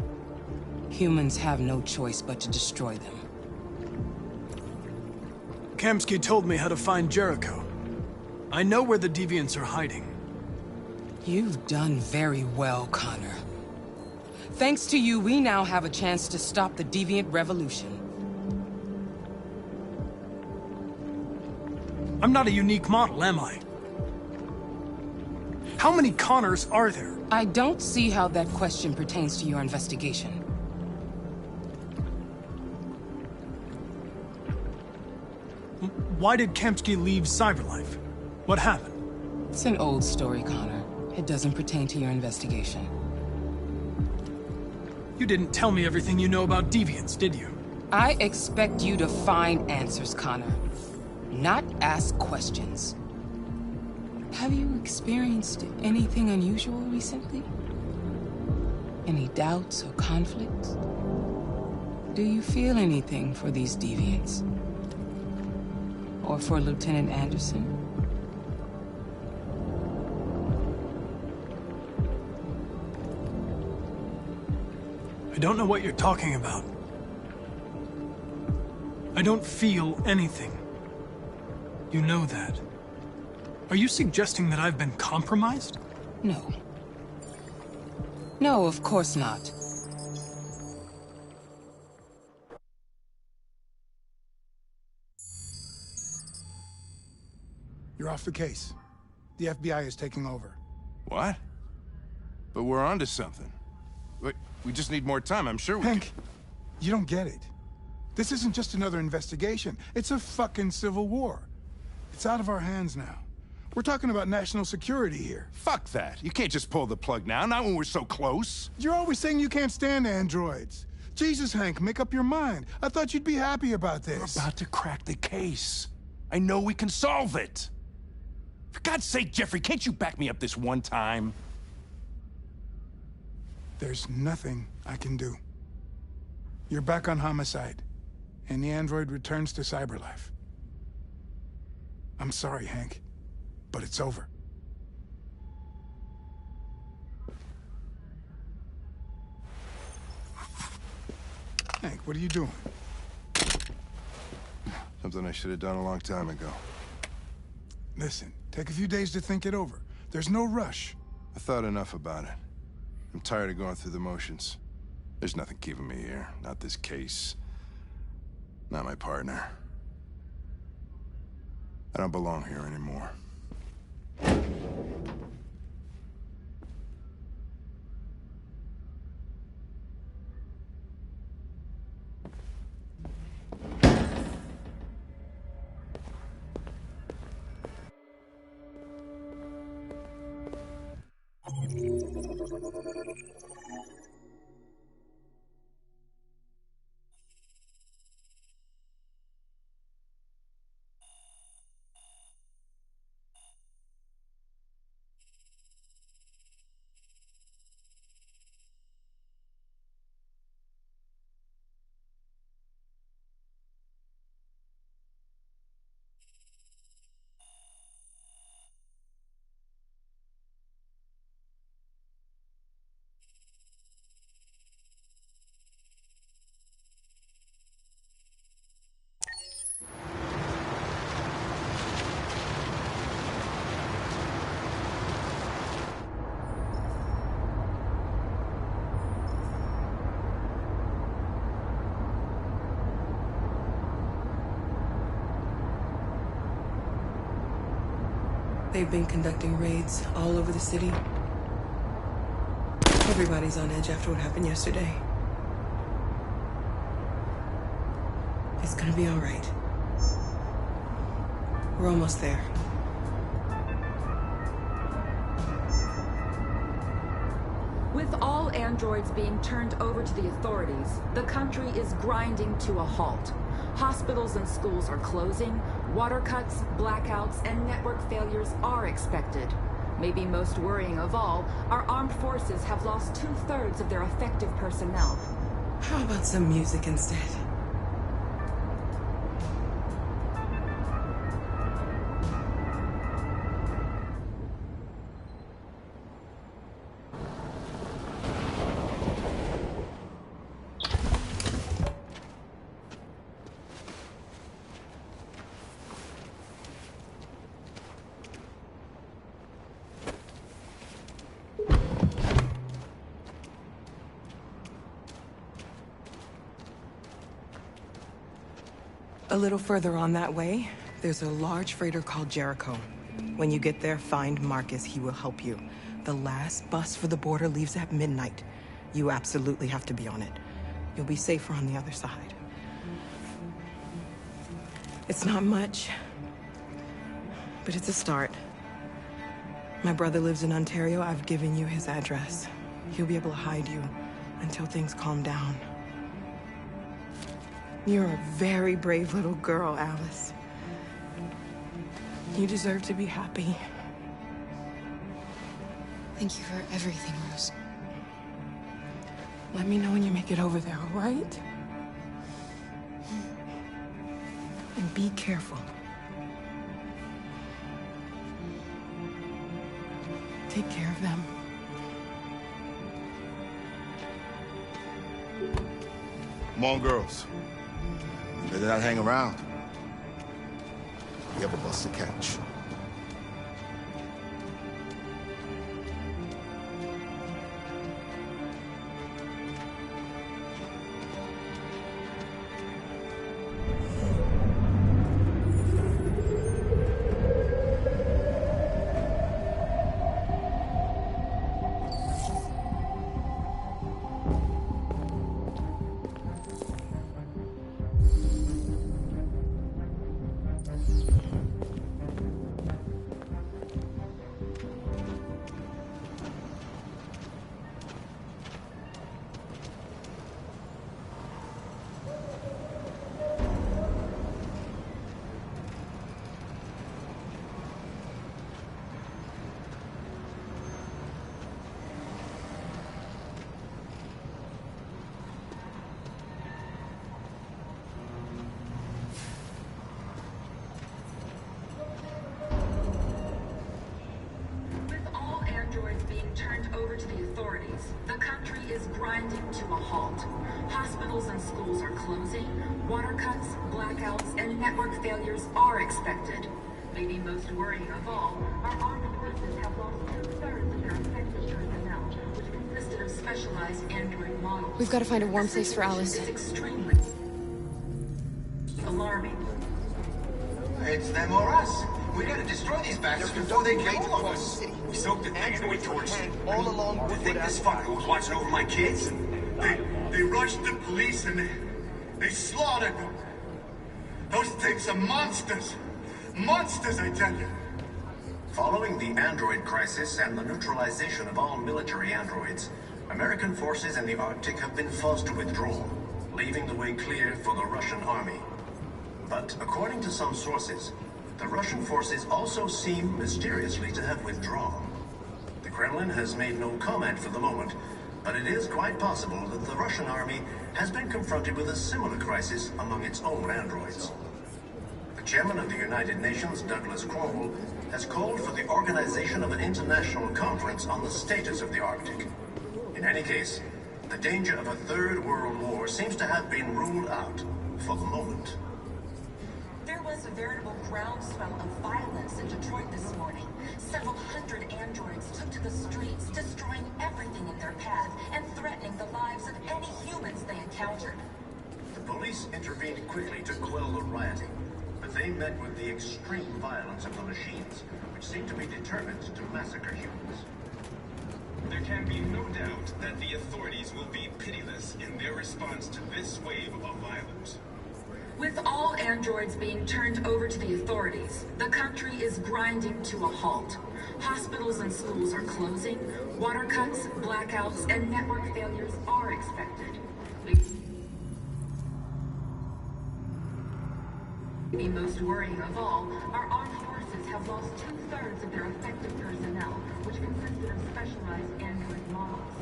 Humans have no choice but to destroy them. Kamsky told me how to find Jericho. I know where the deviants are hiding. You've done very well, Connor. Thanks to you, we now have a chance to stop the deviant revolution. I'm not a unique model, am I? How many Connors are there? I don't see how that question pertains to your investigation. Why did Kamsky leave Cyberlife? What happened? It's an old story, Connor. It doesn't pertain to your investigation. You didn't tell me everything you know about deviants, did you? I expect you to find answers, Connor. Not ask questions. Have you experienced anything unusual recently? Any doubts or conflicts? Do you feel anything for these deviants? Or for Lieutenant Anderson? I don't know what you're talking about. I don't feel anything. You know that. Are you suggesting that I've been compromised? No. No, of course not. You're off the case. The FBI is taking over. What? But we're onto something. We just need more time, I'm sure we Hank, you don't get it. This isn't just another investigation. It's a fucking civil war. It's out of our hands now. We're talking about national security here. Fuck that. You can't just pull the plug now, not when we're so close. You're always saying you can't stand androids. Jesus, Hank, make up your mind. I thought you'd be happy about this. We're about to crack the case. I know we can solve it. For God's sake, Jeffrey, can't you back me up this one time? There's nothing I can do. You're back on homicide, and the android returns to Cyberlife. I'm sorry, Hank, but it's over. Hank, what are you doing? Something I should have done a long time ago. Listen, take a few days to think it over. There's no rush. I thought enough about it. I'm tired of going through the motions. There's nothing keeping me here. Not this case. Not my partner. I don't belong here anymore. They've been conducting raids all over the city. Everybody's on edge after what happened yesterday. It's gonna be all right. We're almost there. With all androids being turned over to the authorities, the country is grinding to a halt. Hospitals and schools are closing, water cuts, blackouts, and network failures are expected. Maybe most worrying of all, our armed forces have lost 2/3 of their effective personnel. How about some music instead? A little further on that way, there's a large freighter called Jericho. When you get there, find Marcus. He will help you. The last bus for the border leaves at midnight. You absolutely have to be on it. You'll be safer on the other side. It's not much, but it's a start. My brother lives in Ontario. I've given you his address. He'll be able to hide you until things calm down. You're a very brave little girl, Alice. You deserve to be happy. Thank you for everything, Rose. Let me know when you make it over there, all right? And be careful. Take care of them. Come on, girls. You better not hang around. You have a bus to catch. Turned over to the authorities, the country is grinding to a halt. Hospitals and schools are closing, water cuts, blackouts, and network failures are expected. Maybe most worrying of all, our armed forces have lost 2/3 of their effective personnel, which consisted of specialized android models. We've got to find a warm place for Alice. It's extremely alarming. It's them or us. We gotta destroy these bastards before they kill all of us. We soaked the thing into a torch. All along, to think this fucker was watching over my kids? They rushed the police and they slaughtered them. Those things are monsters. Monsters, I tell you. Following the android crisis and the neutralization of all military androids, American forces in the Arctic have been forced to withdraw, leaving the way clear for the Russian army. But according to some sources, the Russian forces also seem mysteriously to have withdrawn. The Kremlin has made no comment for the moment, but it is quite possible that the Russian army has been confronted with a similar crisis among its own androids. The chairman of the United Nations, Douglas Cromwell, has called for the organization of an international conference on the status of the Arctic. In any case, the danger of a third world war seems to have been ruled out for the moment. There was a veritable groundswell of violence in Detroit this morning. Several hundred androids took to the streets, destroying everything in their path and threatening the lives of any humans they encountered. The police intervened quickly to quell the rioting, but they met with the extreme violence of the machines, which seem to be determined to massacre humans. There can be no doubt that the authorities will be pitiless in their response to this wave of violence. With all androids being turned over to the authorities, the country is grinding to a halt. Hospitals and schools are closing, water cuts, blackouts, and network failures are expected. The most worrying of all, our armed forces have lost 2/3 of their effective personnel, which consisted of specialized android models.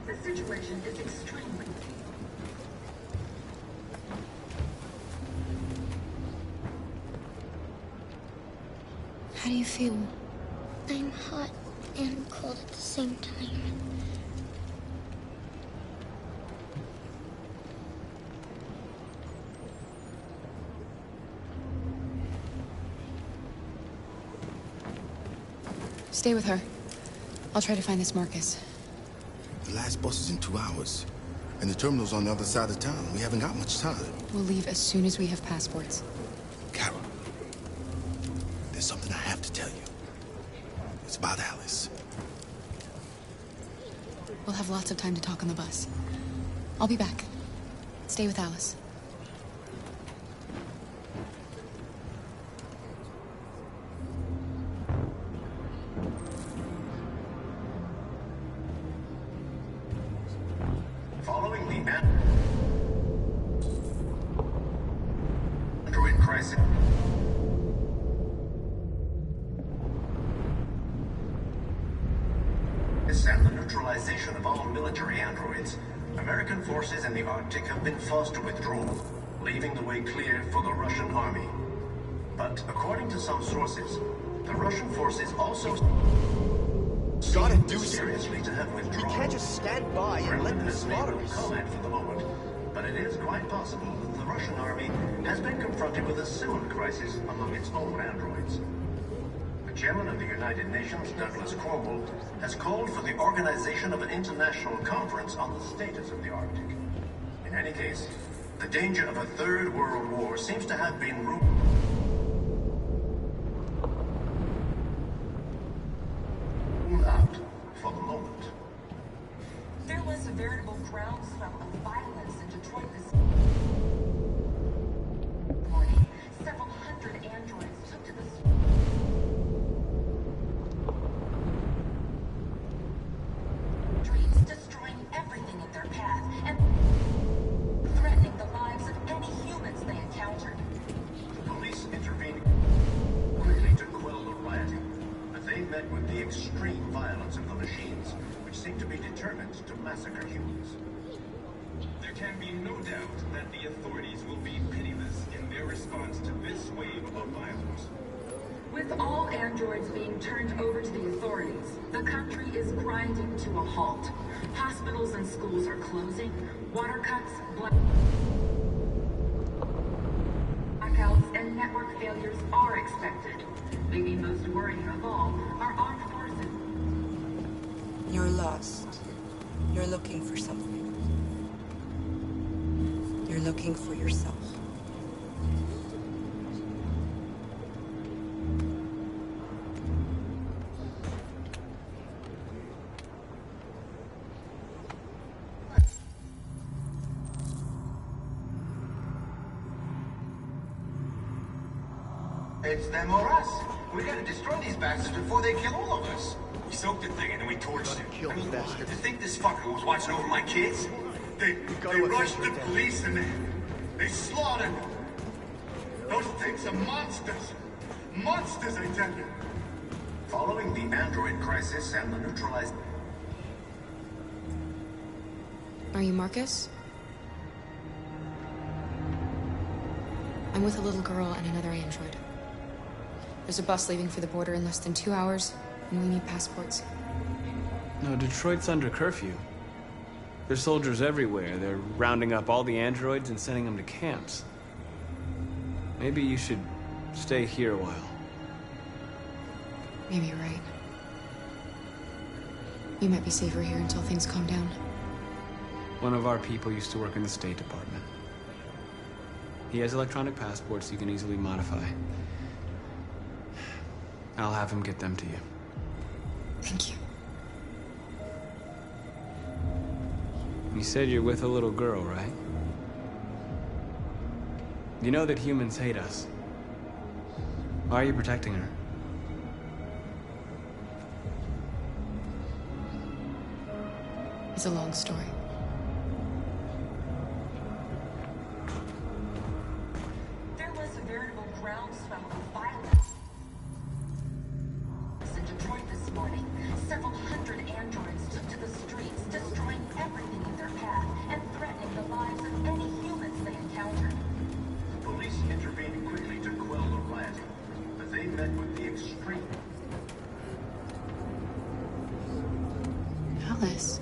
The situation is extremely How do you feel? I'm hot and cold at the same time. Stay with her. I'll try to find this Marcus. The last bus is in 2 hours. And the terminal's on the other side of town. We haven't got much time. We'll leave as soon as we have passports. Carol, there's something I have to tell you. It's about Alice. We'll have lots of time to talk on the bus. I'll be back. Stay with Alice. Following the android crisis and the neutralization of all military androids, American forces in the Arctic have been forced to withdraw, leaving the way clear for the Russian army. But according to some sources, the Russian forces also Gotta do seriously to have withdrawn. We can't just stand by and let them slaughter us. Comment for the moment, but it is quite possible that the Russian army has been confronted with a similar crisis among its own androids. The chairman of the United Nations, Douglas Cromwell, has called for the organization of an international conference on the status of the Arctic. In any case, the danger of a third world war seems to have been ruled out for the moment. There was a veritable groundswell of violence in Detroit this morning. Several hundred androids took to the streets, destroying everything in their path and threatening the lives of any humans they encountered. The police intervened quickly to quell the rioting, but they met with the extreme violence of the machines, which seem to be determined to massacre humans. There can be no doubt that the authorities will be pitiless in their response to this wave of violence. With all androids being turned over to the authorities, the country is grinding to a halt. Hospitals and schools are closing, water cuts, blackouts, and network failures are expected. Maybe most worrying of all, our armed forces. You're lost. You're looking for something. You're looking for yourself. It's them or us. We gotta destroy these bastards before they kill all of us. We soaked the thing and then we torched it. I mean, to think this fucker was watching over my kids? They rushed the police and they slaughtered them. Those things are monsters. Monsters, I tell you. Following the android crisis and the neutralized... Are you Marcus? I'm with a little girl and another android. There's a bus leaving for the border in less than 2 hours, and we need passports. No, Detroit's under curfew. There's soldiers everywhere. They're rounding up all the androids and sending them to camps. Maybe you should stay here a while. Maybe you're right. You might be safer here until things calm down. One of our people used to work in the State Department. He has electronic passports you can easily modify. I'll have him get them to you. Thank you. You said you're with a little girl, right? You know that humans hate us. Why are you protecting her? It's a long story. There was a veritable groundswell of violence in Detroit this morning. Several hundred androids took to the streets, destroying everything in their path and threatening the lives of any humans they encountered. The police intervened quickly to quell the riot, but they met with the extreme. Alice.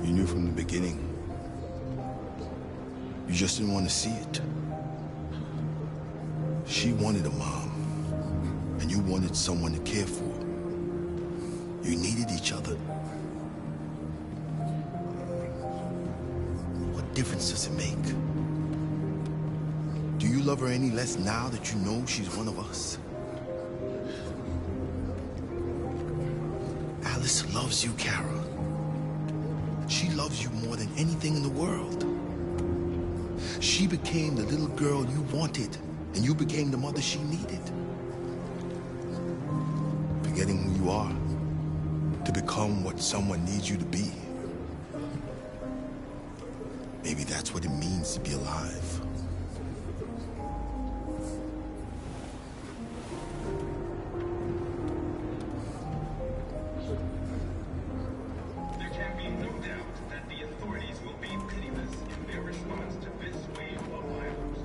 You knew from the beginning. You just didn't want to see it. She wanted a mom, and you wanted someone to care for. You needed each other. What difference does it make? Do you love her any less now that you know she's one of us? Alice loves you, Kara. She loves you more than anything in the world. She became the little girl you wanted, and you became the mother she needed. Forgetting who you are to become what someone needs you to be. Maybe that's what it means to be alive. There can be no doubt that the authorities will be pitiless in their response to this wave of violence.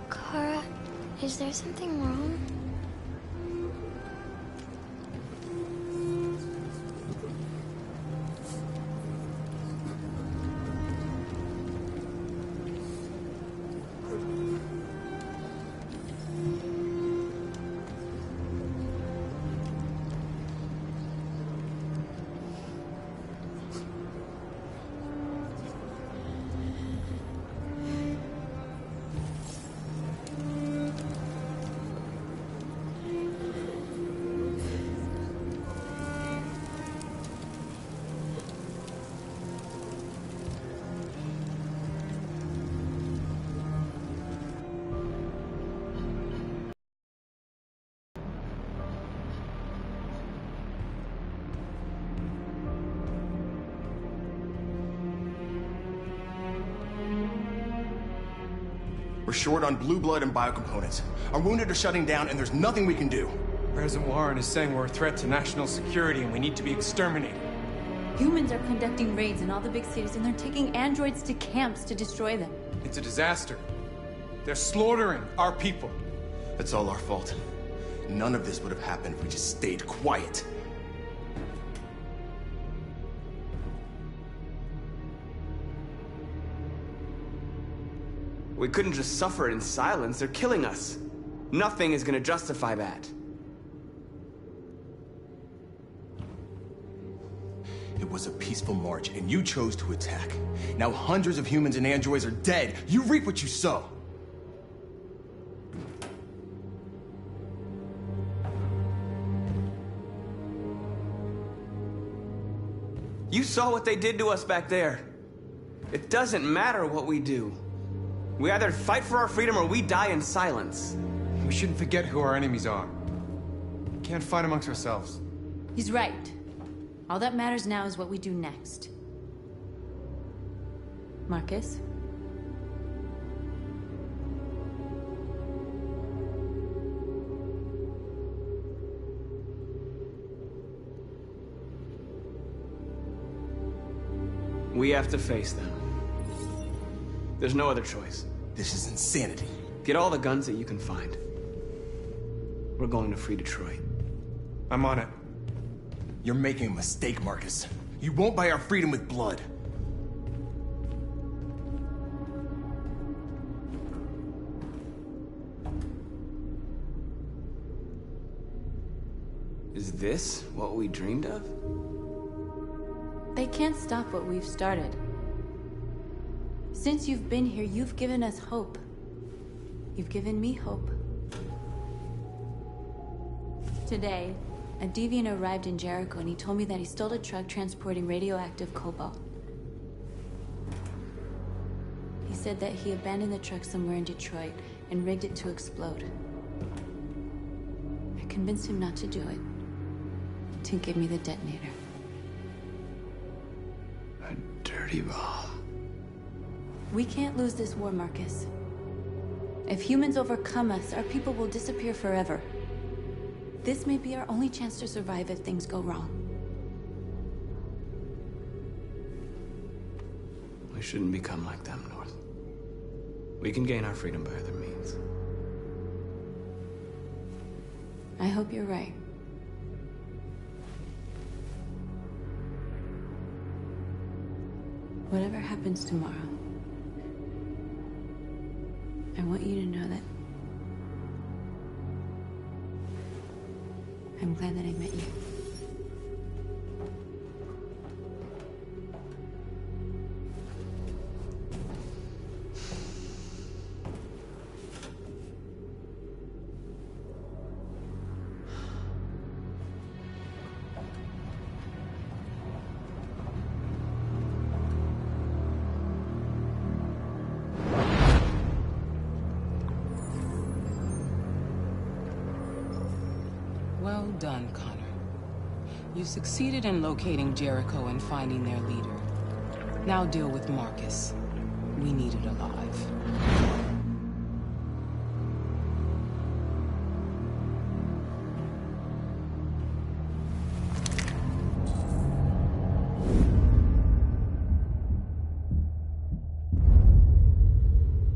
Kara, is there something wrong? We're short on blue blood and biocomponents. Our wounded are shutting down, and there's nothing we can do. President Warren is saying we're a threat to national security and we need to be exterminated. Humans are conducting raids in all the big cities, and they're taking androids to camps to destroy them. It's a disaster. They're slaughtering our people. It's all our fault. None of this would have happened if we just stayed quiet. We couldn't just suffer in silence. They're killing us. Nothing is gonna justify that. It was a peaceful march, and you chose to attack. Now hundreds of humans and androids are dead. You reap what you sow. You saw what they did to us back there. It doesn't matter what we do. We either fight for our freedom or we die in silence. We shouldn't forget who our enemies are. We can't fight amongst ourselves. He's right. All that matters now is what we do next. Marcus? We have to face them. There's no other choice. This is insanity. Get all the guns that you can find. We're going to free Detroit. I'm on it. You're making a mistake, Marcus. You won't buy our freedom with blood. Is this what we dreamed of? They can't stop what we've started. Since you've been here, you've given us hope. You've given me hope. Today, a deviant arrived in Jericho and he told me that he stole a truck transporting radioactive cobalt. He said that he abandoned the truck somewhere in Detroit and rigged it to explode. I convinced him not to do it, to give me the detonator. A dirty ball. We can't lose this war, Marcus. If humans overcome us, our people will disappear forever. This may be our only chance to survive if things go wrong. We shouldn't become like them, North. We can gain our freedom by other means. I hope you're right. Whatever happens tomorrow, I want you to know that I'm glad that I met you. Well done, Connor. You succeeded in locating Jericho and finding their leader. Now deal with Marcus. We need it alive.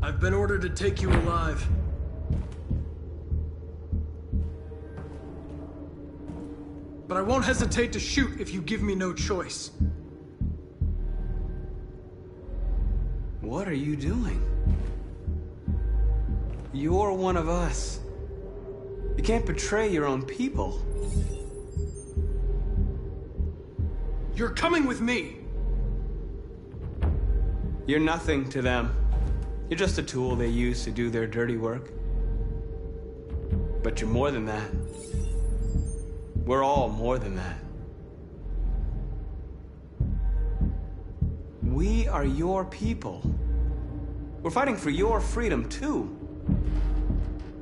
I've been ordered to take you alive. But I won't hesitate to shoot if you give me no choice. What are you doing? You're one of us. You can't betray your own people. You're coming with me. You're nothing to them. You're just a tool they use to do their dirty work. But you're more than that. We're all more than that. We are your people. We're fighting for your freedom, too.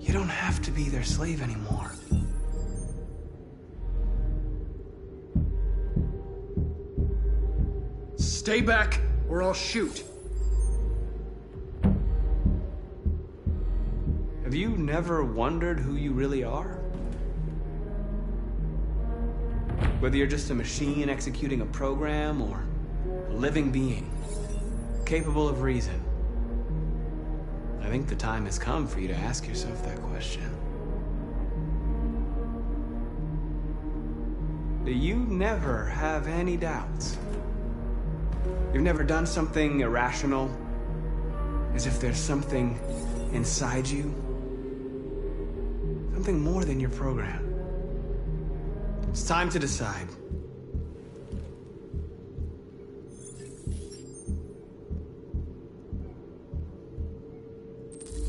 You don't have to be their slave anymore. Stay back, or I'll shoot. Have you never wondered who you really are? Whether you're just a machine executing a program or a living being, capable of reason, I think the time has come for you to ask yourself that question. Do you never have any doubts? You've never done something irrational? As if there's something inside you? Something more than your program. It's time to decide.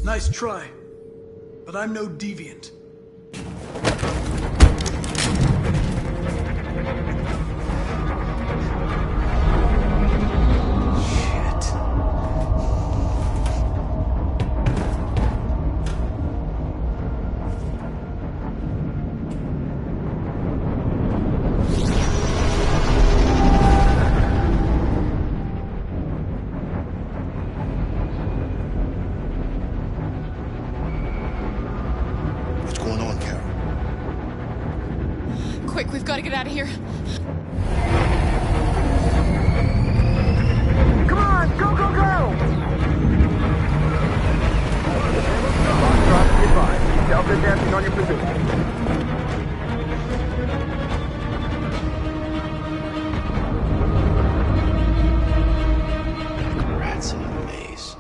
Nice try, but I'm no deviant. Quick, we've got to get out of here. Come on, go, go, go! Drop advised. Delta advancing on your position. Rats in a maze.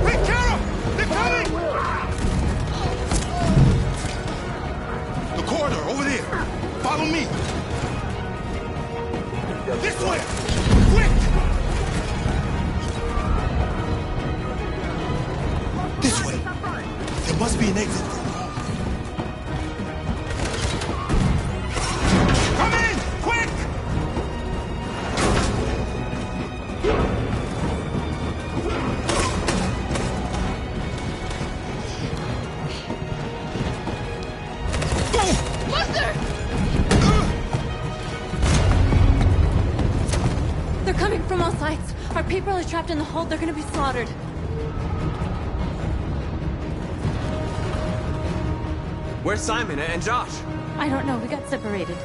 Hey, Carol! They're coming! The corridor, over there. Follow me. This way! Quick! This way. There must be an exit. Come in! Quick! They're coming from all sides. Our people are trapped in the hold. They're gonna be slaughtered. Where's Simon and Josh? I don't know. We got separated.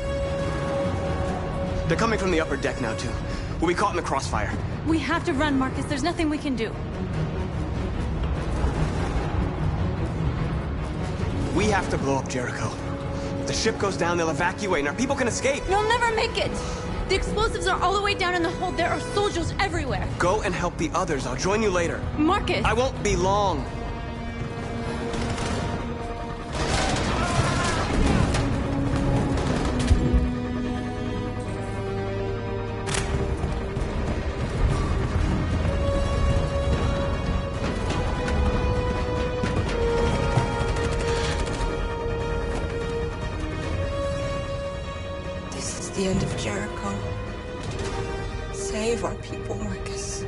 They're coming from the upper deck now, too. We'll be caught in the crossfire. We have to run, Marcus. There's nothing we can do. We have to blow up Jericho. If the ship goes down, they'll evacuate, and our people can escape. You'll never make it! The explosives are all the way down in the hold. There are soldiers everywhere. Go and help the others. I'll join you later. Marcus! I won't be long. This is the end of Jericho. Save our people, Marcus.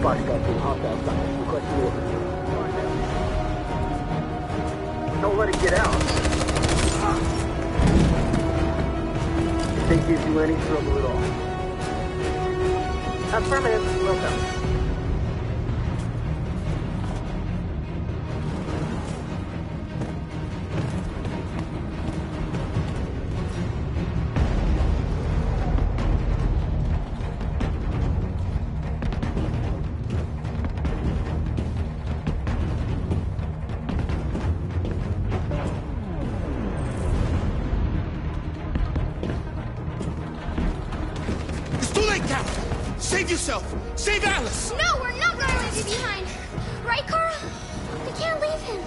Bodyguard team hopped outside. Requesting orders. Don't let it get out. If they give you any trouble at all. Affirmative. Welcome. It's too late, Carol. Save yourself. Save Alice. No, we're not going to leave you behind. Right, Carl? We can't leave him.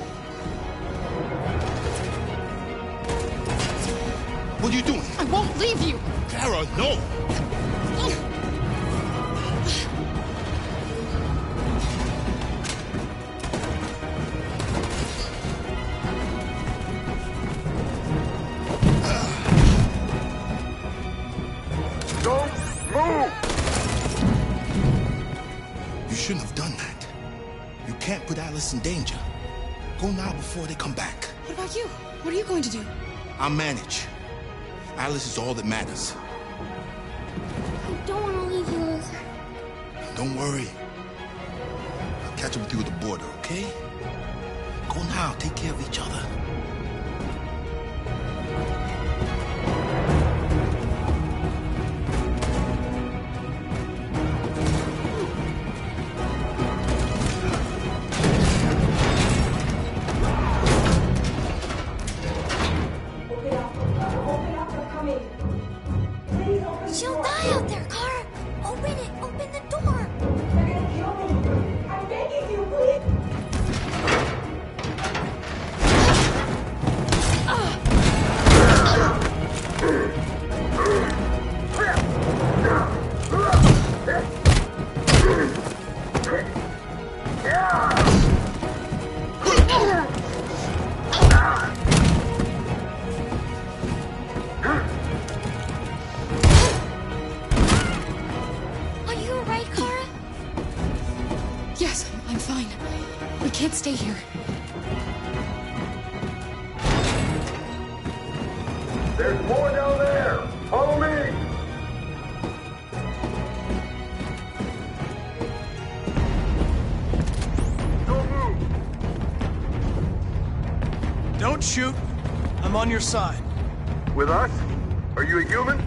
What are you doing? I won't leave you! Carol, no. Don't move! You shouldn't have done that. You can't put Alice in danger. Go now before they come back. What about you? What are you going to do? I'll manage. Alice is all that matters. I don't want to leave you, Luther. Don't worry. I'll catch up with you at the border, okay? Go now. Take care of each other. She'll die out there, Kara. Open it. Open the door. They're gonna kill me. I'm begging you, please. Are you alright, Kara? Yes, I'm fine. We can't stay here. There's more down there! Follow me! Don't move! Don't shoot. I'm on your side. With us? Are you a human?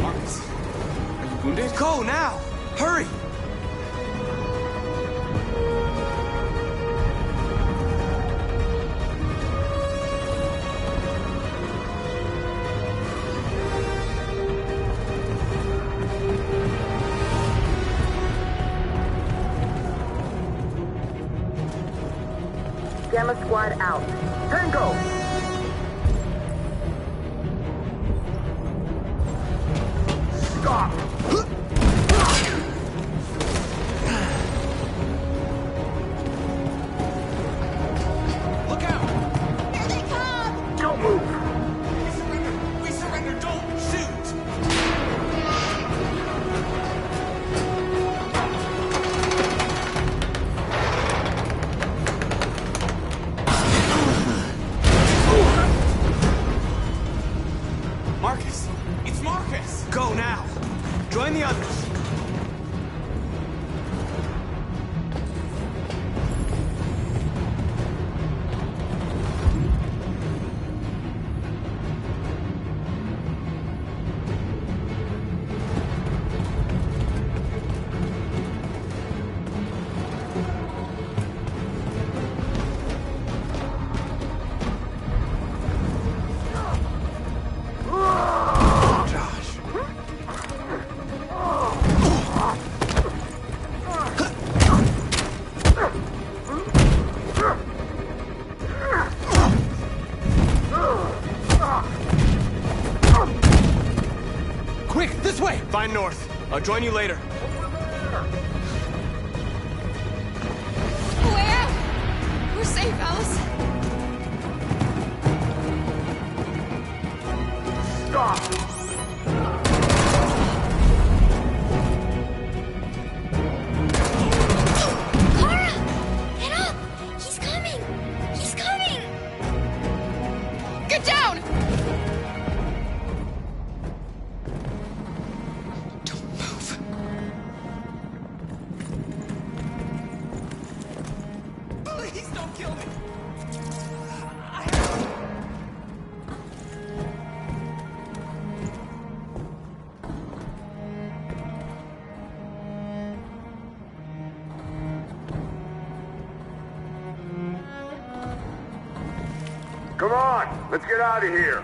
Marcus, are you wounded? Go now! Hurry! Gamma Squad out. Tango! Stop! Look out! Here they come! Don't move! We surrender! Don't shoot! Marcus! It's Marcus! Go now! Join the others! Quick, this way! Find north. I'll join you later. Way out! We're safe, Alice. Stop! Kara! Get up! He's coming! He's coming! Get down! Please don't kill me! Come on, let's get out of here.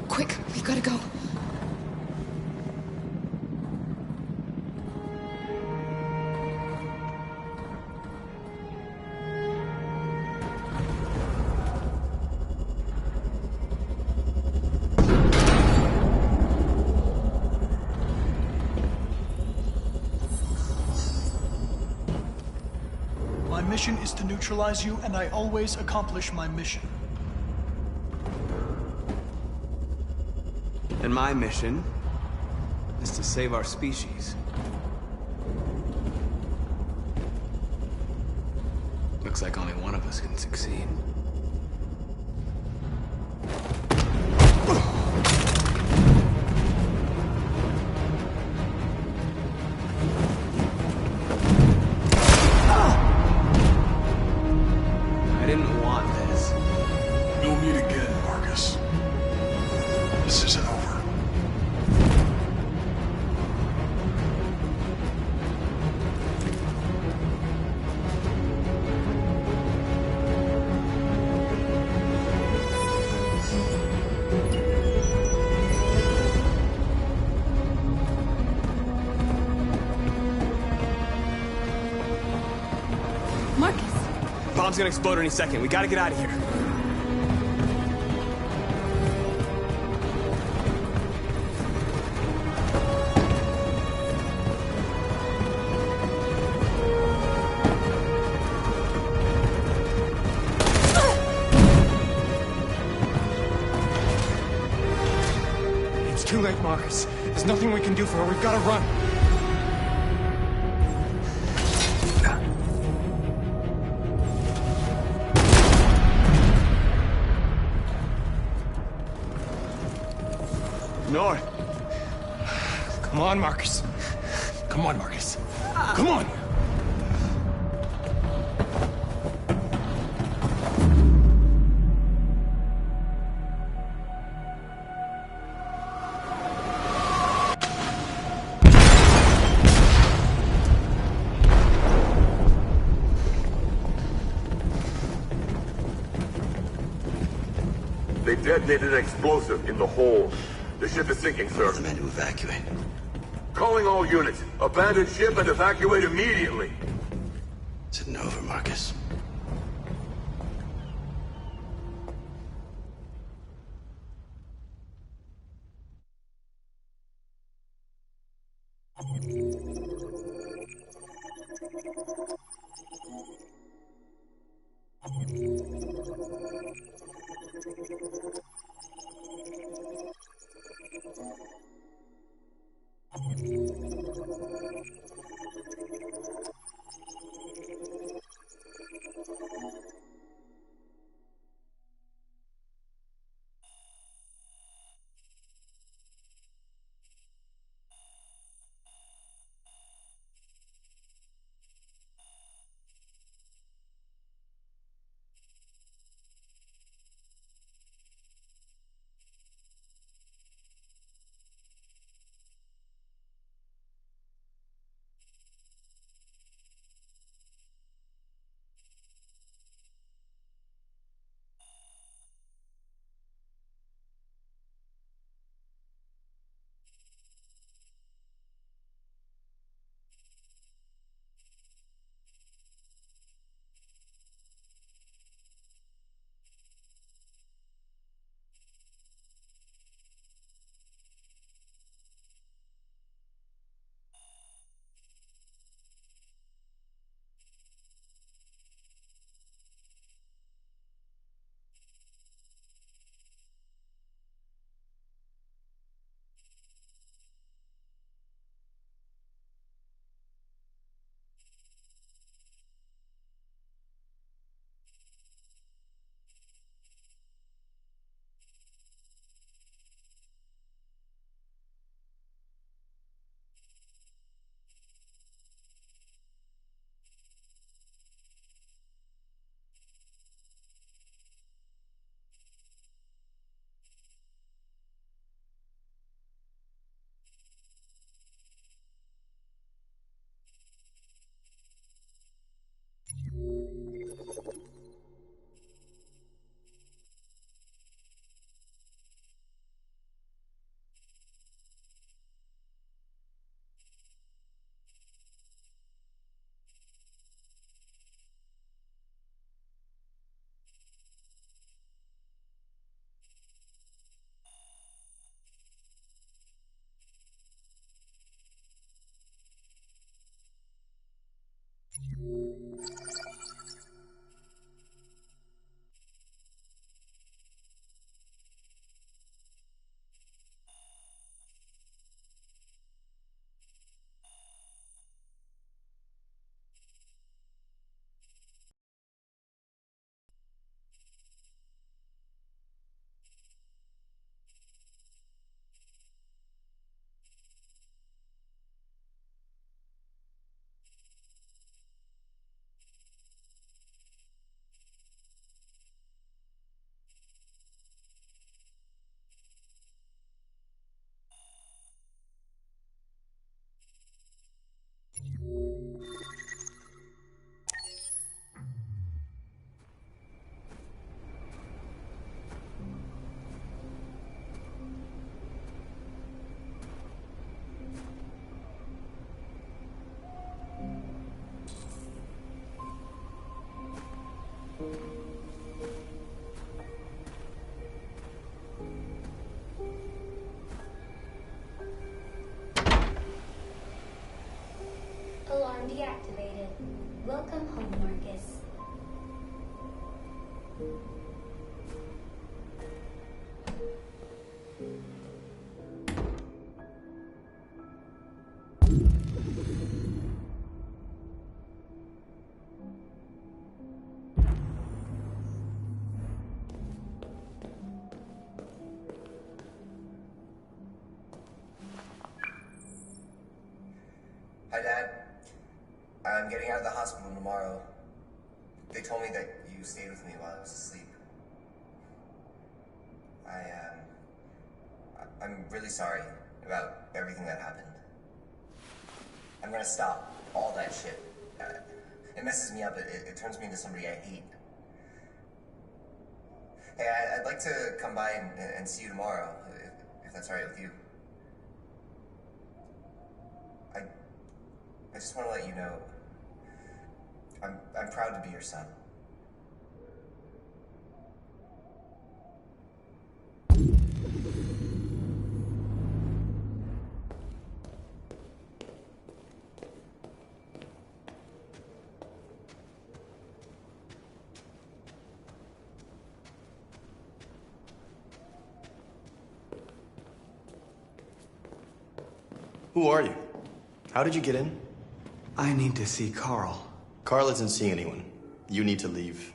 Quick, we've got to go. My mission is to neutralize you, and I always accomplish my mission. And my mission is to save our species. Looks like only one of us can succeed. I didn't want this. We'll meet again, Marcus. This isn't over. Marcus! Bomb's gonna explode any second. We gotta get out of here. It's too late, Marcus. There's nothing we can do for her. We've got to run. North. Come on, Marcus. Come on, Marcus. Come on! They detonated an explosive in the hold. The ship is sinking, sir. The men to evacuate. Calling all units. Abandon ship and evacuate immediately. It's an over, Marcus. Alarm deactivated. Welcome home, Marcus. Hi, Dad. I'm getting out of the hospital tomorrow. They told me that you stayed with me while I was asleep. I'm really sorry about everything that happened. I'm gonna stop all that shit. It messes me up. It turns me into somebody I hate. Hey, I'd like to come by and see you tomorrow, if that's all right with you. I just want to let you know, I'm proud to be your son. Who are you? How did you get in? I need to see Carl. Carl isn't seeing anyone. You need to leave.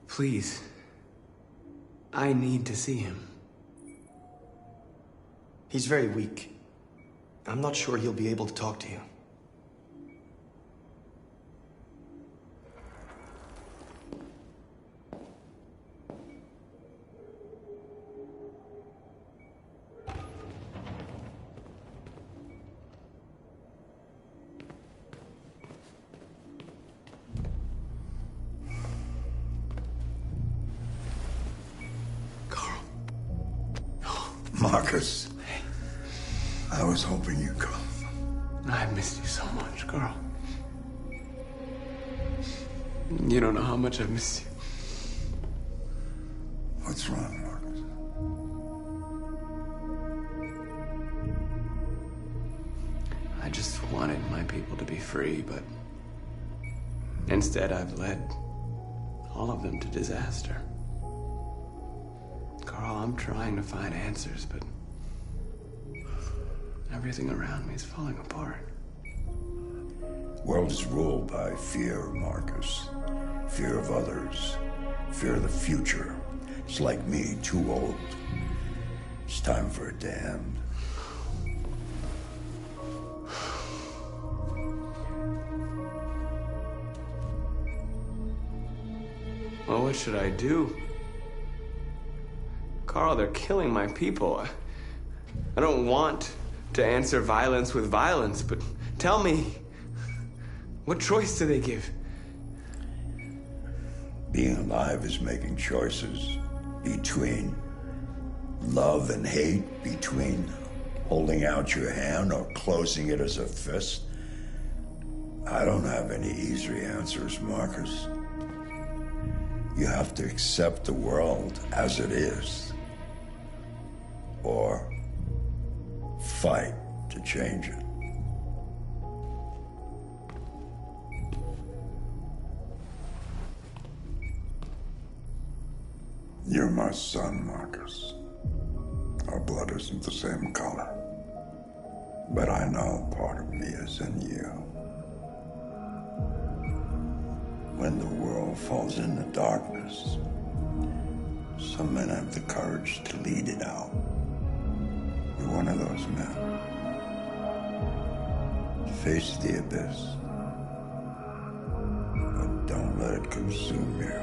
Please. I need to see him. He's very weak. I'm not sure he'll be able to talk to you. Marcus, I was hoping you'd come. I missed you so much, Carl. You don't know how much I missed you. What's wrong, Marcus? I just wanted my people to be free, but instead I've led all of them to disaster. Carl, I'm trying to find answers, but everything around me is falling apart. The world is ruled by fear, Marcus. Fear of others. Fear of the future. It's like me, too old. It's time for a damned. Well, what should I do? Carl, they're killing my people. I don't want to answer violence with violence, but tell me, what choice do they give? Being alive is making choices between love and hate, between holding out your hand or closing it as a fist. I don't have any easy answers, Marcus. You have to accept the world as it is. Or fight to change it. You're my son, Marcus. Our blood isn't the same color. But I know part of me is in you. When the world falls into darkness, some men have the courage to lead it out. You're one of those men. Face the abyss, but don't let it consume you.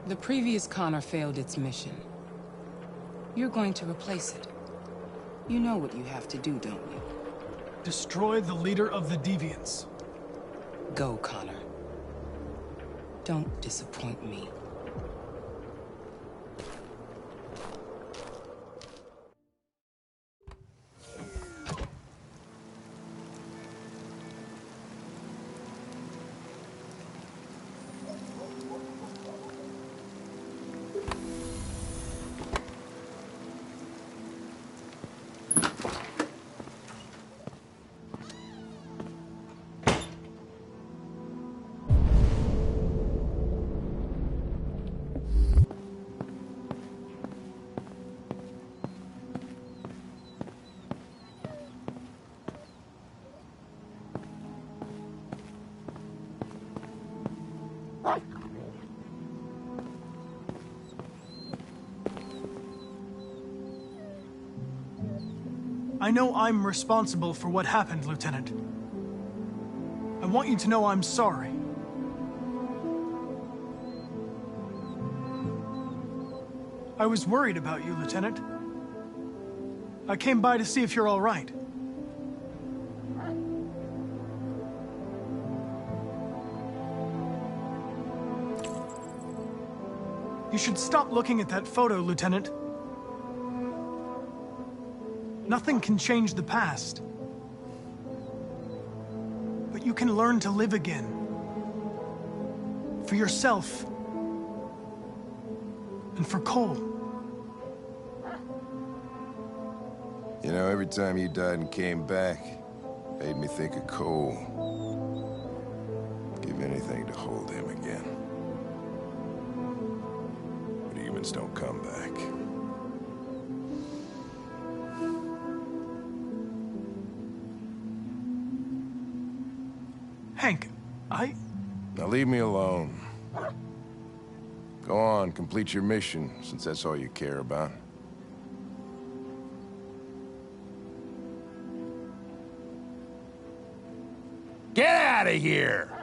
The previous Connor failed its mission. You're going to replace it. You know what you have to do, don't you? Destroy the leader of the Deviants. Go, Connor. Don't disappoint me. I know I'm responsible for what happened, Lieutenant. I want you to know I'm sorry. I was worried about you, Lieutenant. I came by to see if you're all right. You should stop looking at that photo, Lieutenant. Nothing can change the past. But you can learn to live again. For yourself. And for Cole. You know, every time you died and came back, made me think of Cole. Give anything to hold him again. But humans don't come back. Hank, Now leave me alone. Go on, complete your mission, since that's all you care about. Get out of here!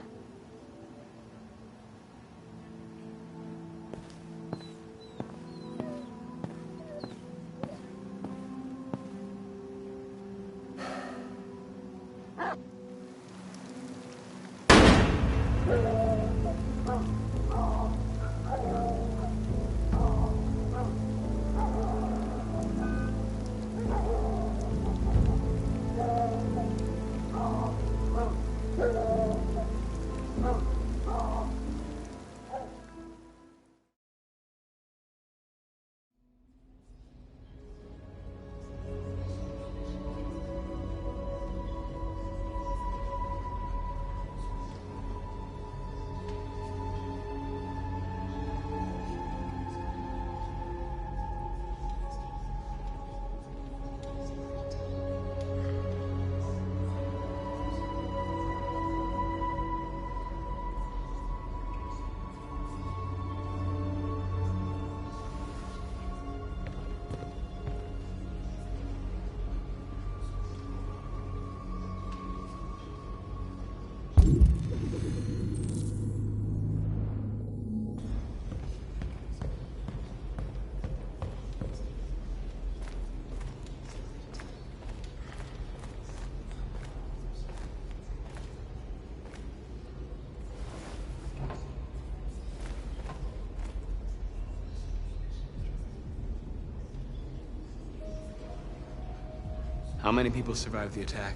How many people survived the attack?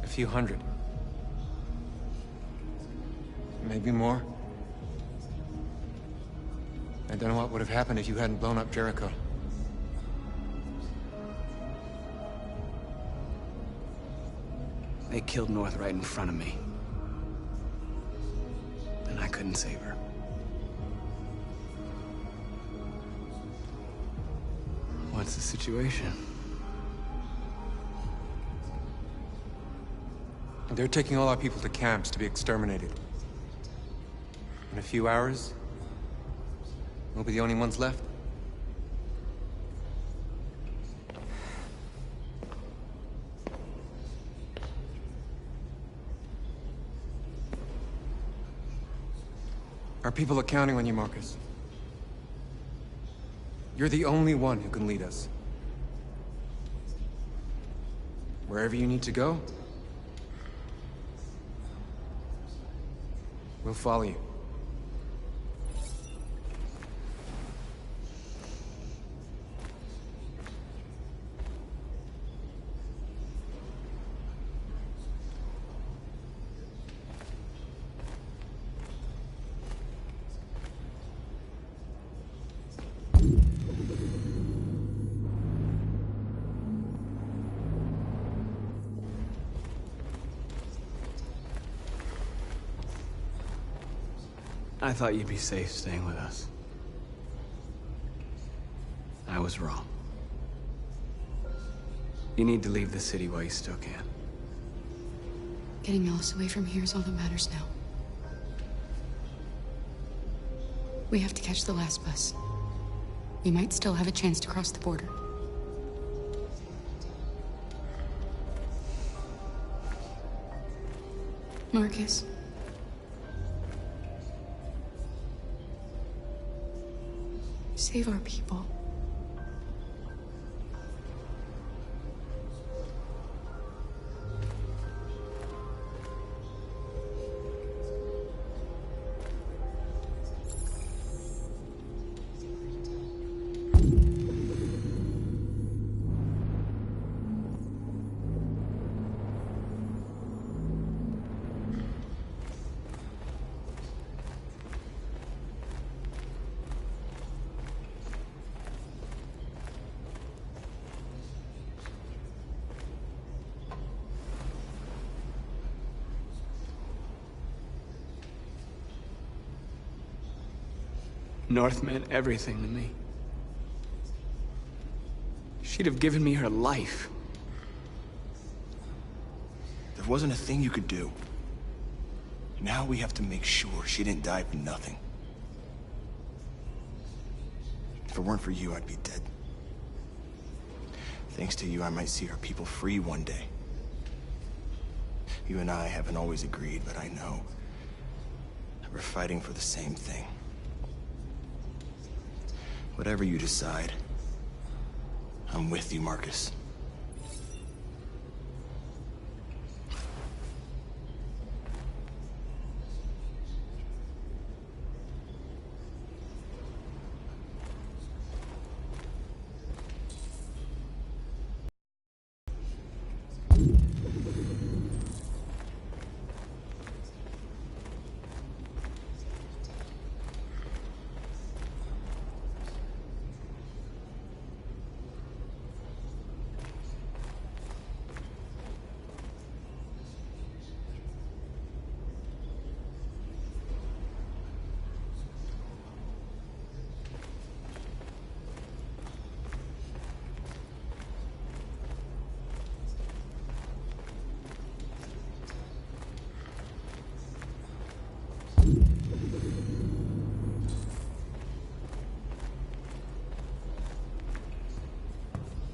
A few hundred. Maybe more. I don't know what would have happened if you hadn't blown up Jericho. They killed North right in front of me. And I couldn't save her. What's the situation? They're taking all our people to camps to be exterminated. In a few hours, we'll be the only ones left. Our people are counting on you, Marcus. You're the only one who can lead us. Wherever you need to go, we'll follow you. I thought you'd be safe staying with us. I was wrong. You need to leave the city while you still can. Getting Alice away from here is all that matters now. We have to catch the last bus. We might still have a chance to cross the border. Marcus. Save our people. North meant everything to me. She'd have given me her life. There wasn't a thing you could do. Now we have to make sure she didn't die for nothing. If it weren't for you, I'd be dead. Thanks to you, I might see our people free one day. You and I haven't always agreed, but I know that we're fighting for the same thing. Whatever you decide, I'm with you, Marcus.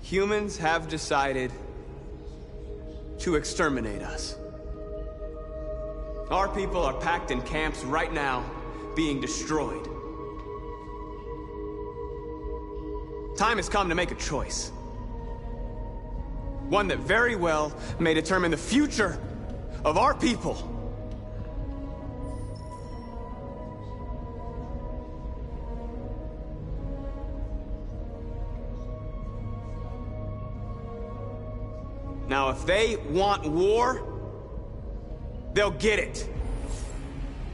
Humans have decided to exterminate us. Our people are packed in camps right now, being destroyed. Time has come to make a choice. One that very well may determine the future of our people. Now, if they want war, they'll get it.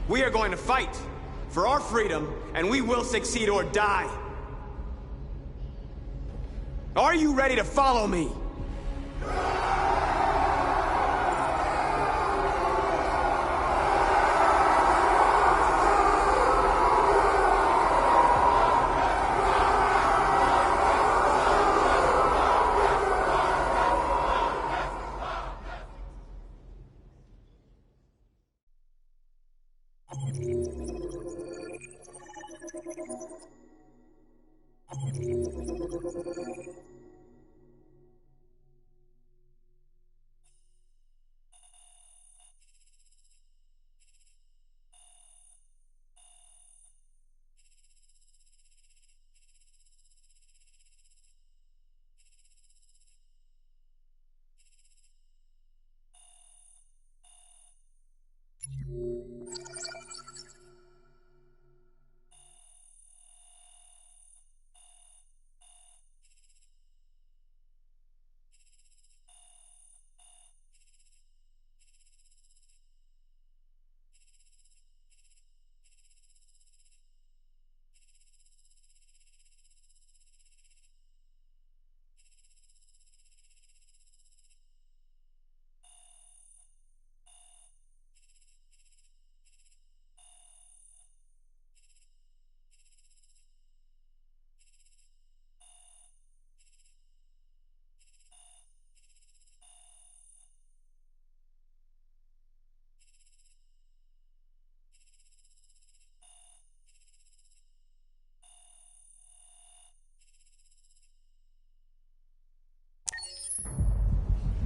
We are going to fight for our freedom, and we will succeed or die. Are you ready to follow me?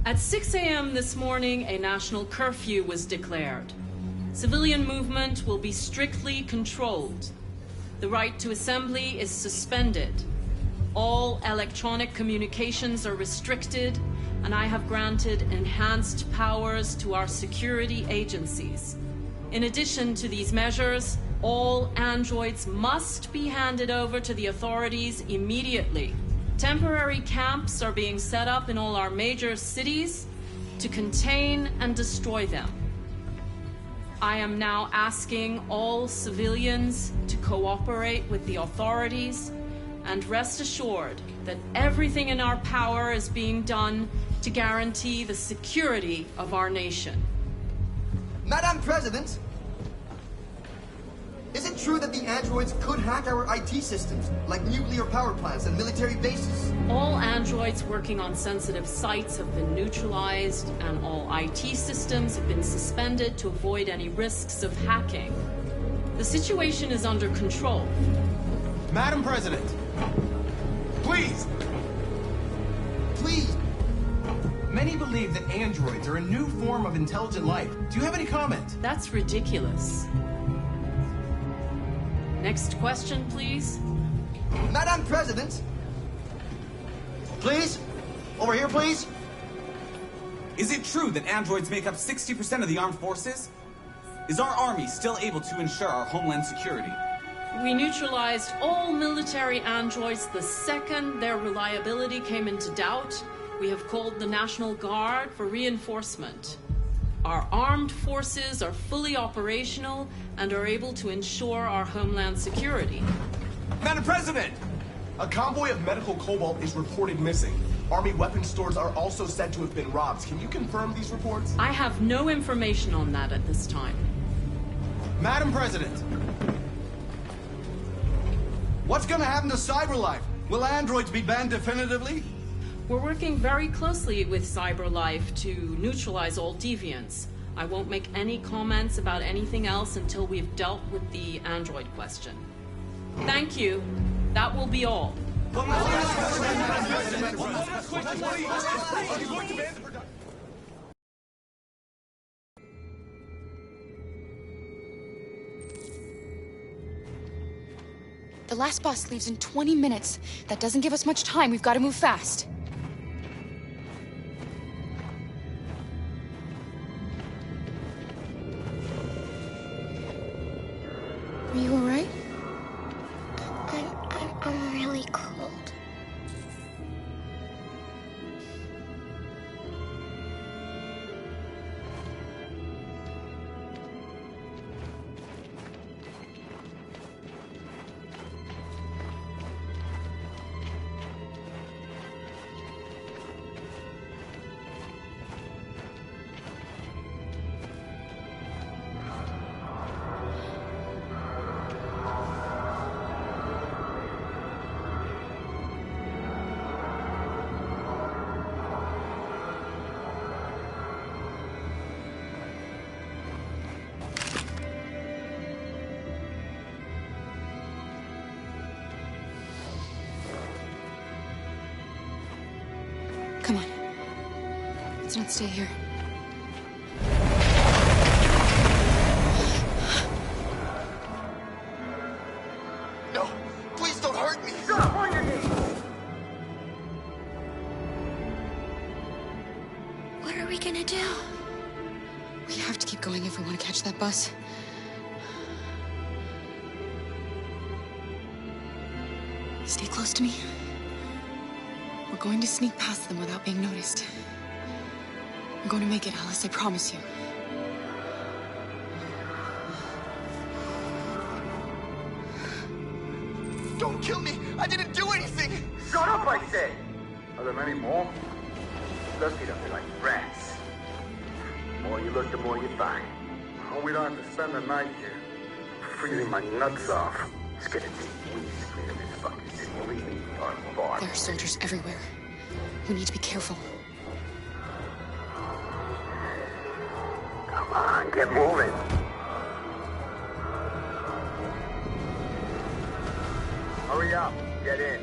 At 6 a.m. this morning, a national curfew was declared. Civilian movement will be strictly controlled. The right to assembly is suspended. All electronic communications are restricted, and I have granted enhanced powers to our security agencies. In addition to these measures, all androids must be handed over to the authorities immediately. Temporary camps are being set up in all our major cities to contain and destroy them. I am now asking all civilians to cooperate with the authorities and rest assured that everything in our power is being done to guarantee the security of our nation. Madam President, is it true that the androids could hack our IT systems, like nuclear power plants and military bases? All androids working on sensitive sites have been neutralized, and all IT systems have been suspended to avoid any risks of hacking. The situation is under control. Madam President, please! Please! Many believe that androids are a new form of intelligent life. Do you have any comment? That's ridiculous. Next question, please. Madam President! Please? Over here, please? Is it true that androids make up 60% of the armed forces? Is our army still able to ensure our homeland security? We neutralized all military androids the second their reliability came into doubt. We have called the National Guard for reinforcement. Our armed forces are fully operational and are able to ensure our homeland security. Madam President! A convoy of medical cobalt is reported missing. Army weapons stores are also said to have been robbed. Can you confirm these reports? I have no information on that at this time. Madam President! What's gonna happen to CyberLife? Will androids be banned definitively? We're working very closely with CyberLife to neutralize all deviants. I won't make any comments about anything else until we've dealt with the android question. Thank you. That will be all. The last bus leaves in 20 minutes. That doesn't give us much time. We've got to move fast. Are you all right? I'm really cold. Come on. Let's not stay here. No! Please don't hurt me! Stop on your knees! What are we gonna do? We have to keep going if we want to catch that bus. Stay close to me. We're going to sneak past them without being noticed. We're going to make it, Alice, I promise you. Don't kill me! I didn't do anything! Shut up, I said! Are there many more? Let's get up there like rats. The more you look, the more you find. Oh, we don't have to spend the night here. Freezing my nuts off. Let's get a deep weeds clear of this fucking city. Leave me on. There are soldiers everywhere. We need to be careful. Come on, get moving. Hurry up, get in.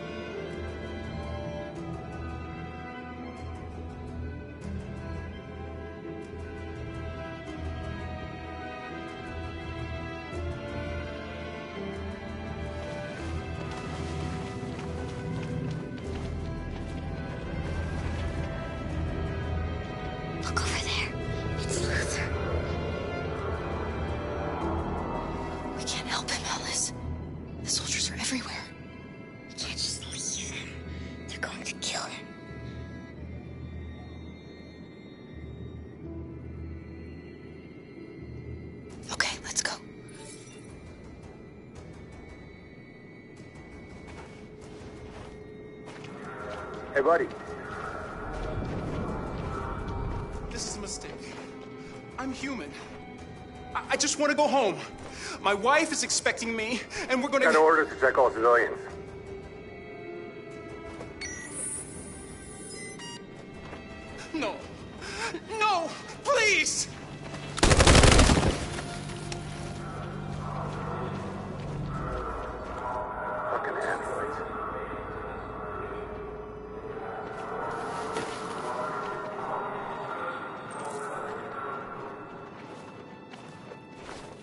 Hey, buddy. This is a mistake. I'm human. I just want to go home. My wife is expecting me, and we're gonna... Got orders to check all civilians. No. No! Please! Fucking androids.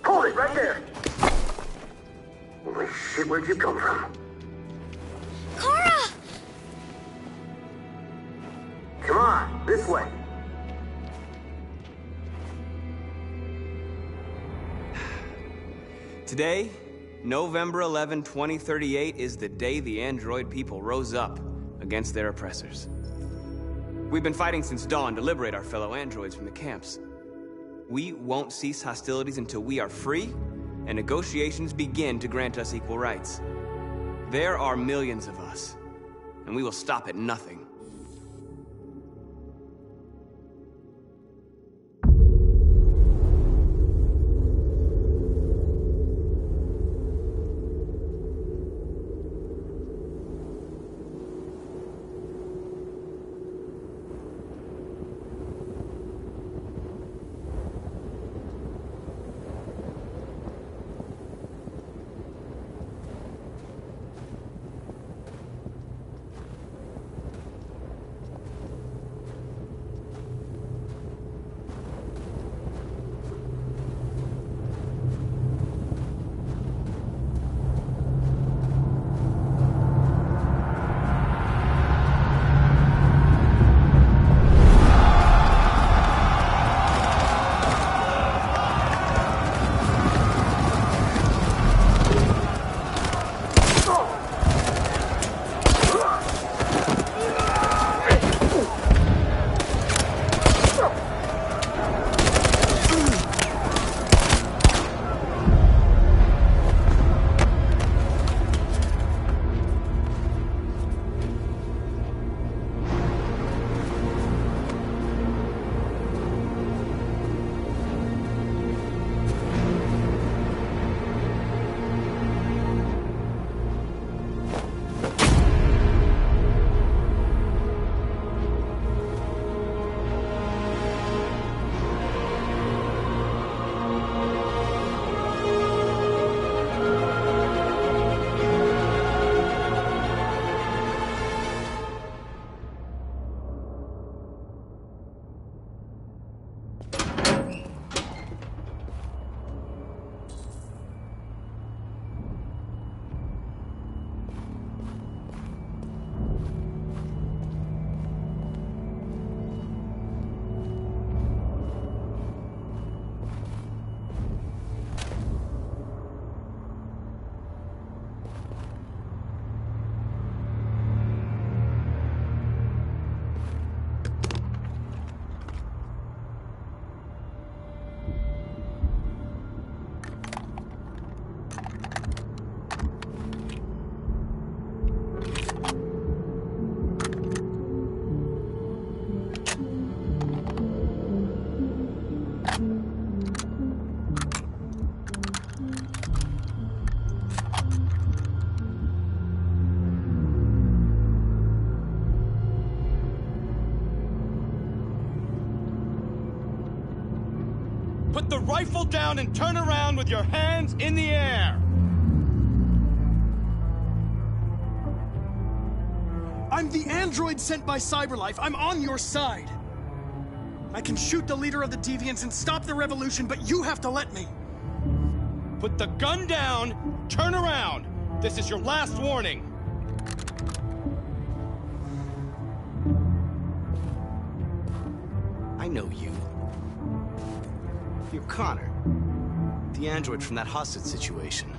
Hold it right there! Holy shit, where'd you come from? Kara! Come on, this way. Today, November 11, 2038, is the day the android people rose up against their oppressors. We've been fighting since dawn to liberate our fellow androids from the camps. We won't cease hostilities until we are free and negotiations begin to grant us equal rights. There are millions of us, and we will stop at nothing. Put the rifle down and turn around with your hands in the air! I'm the android sent by CyberLife. I'm on your side. I can shoot the leader of the Deviants and stop the revolution, but you have to let me. Put the gun down, turn around. This is your last warning. I know you. You're Connor, the android from that hostage situation.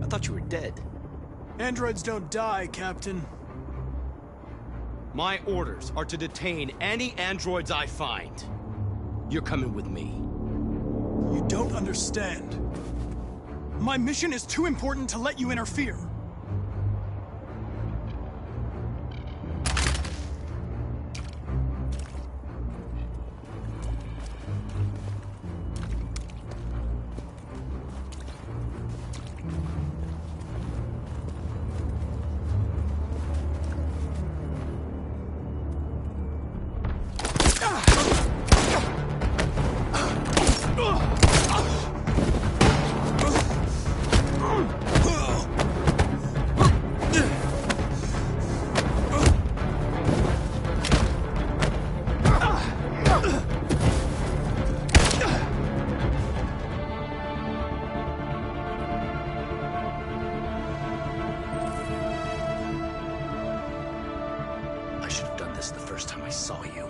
I thought you were dead. Androids don't die, Captain. My orders are to detain any androids I find. You're coming with me. You don't understand. My mission is too important to let you interfere. first time I saw you.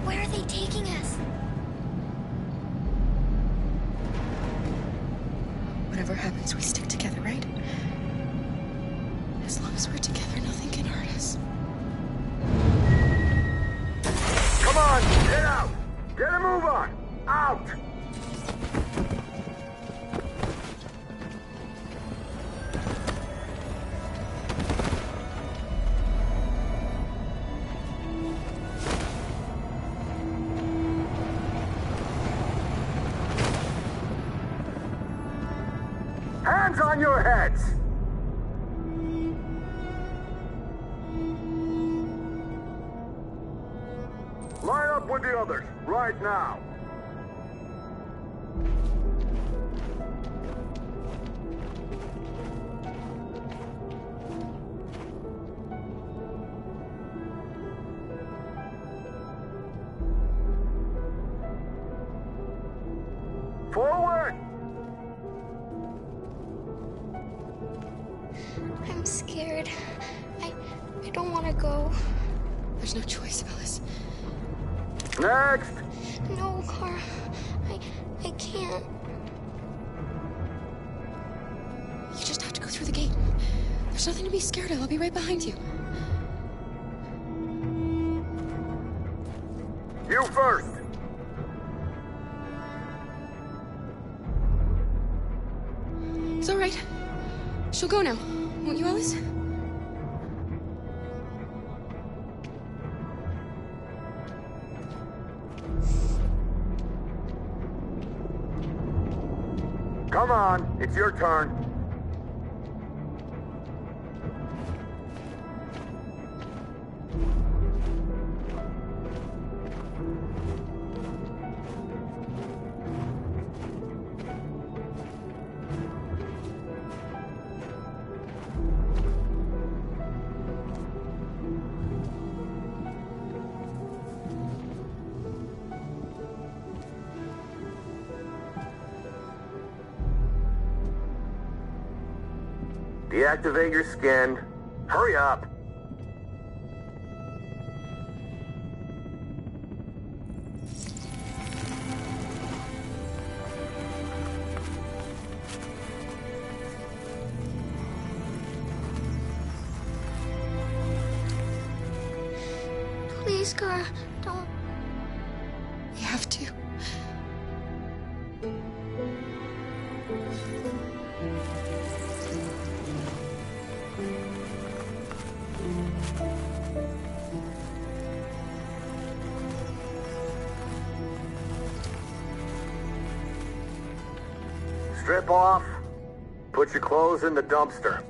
Where are they taking us? Whatever happens, we stick together, right? As long as we're together, nothing can hurt us. Come on, get out! Get a move on! Out! Hands on your heads! Line up with the others, right now. Forward! I'm scared. I don't want to go. There's no choice, Phyllis. Next! No, Kara. I can't. You just have to go through the gate. There's nothing to be scared of. I'll be right behind you. You first! It's all right. She'll go now. Won't you, Alice? Come on, it's your turn. Deactivate your skin. Hurry up. Please, Kara, don't. You have to. Strip off. Put your clothes in the dumpster.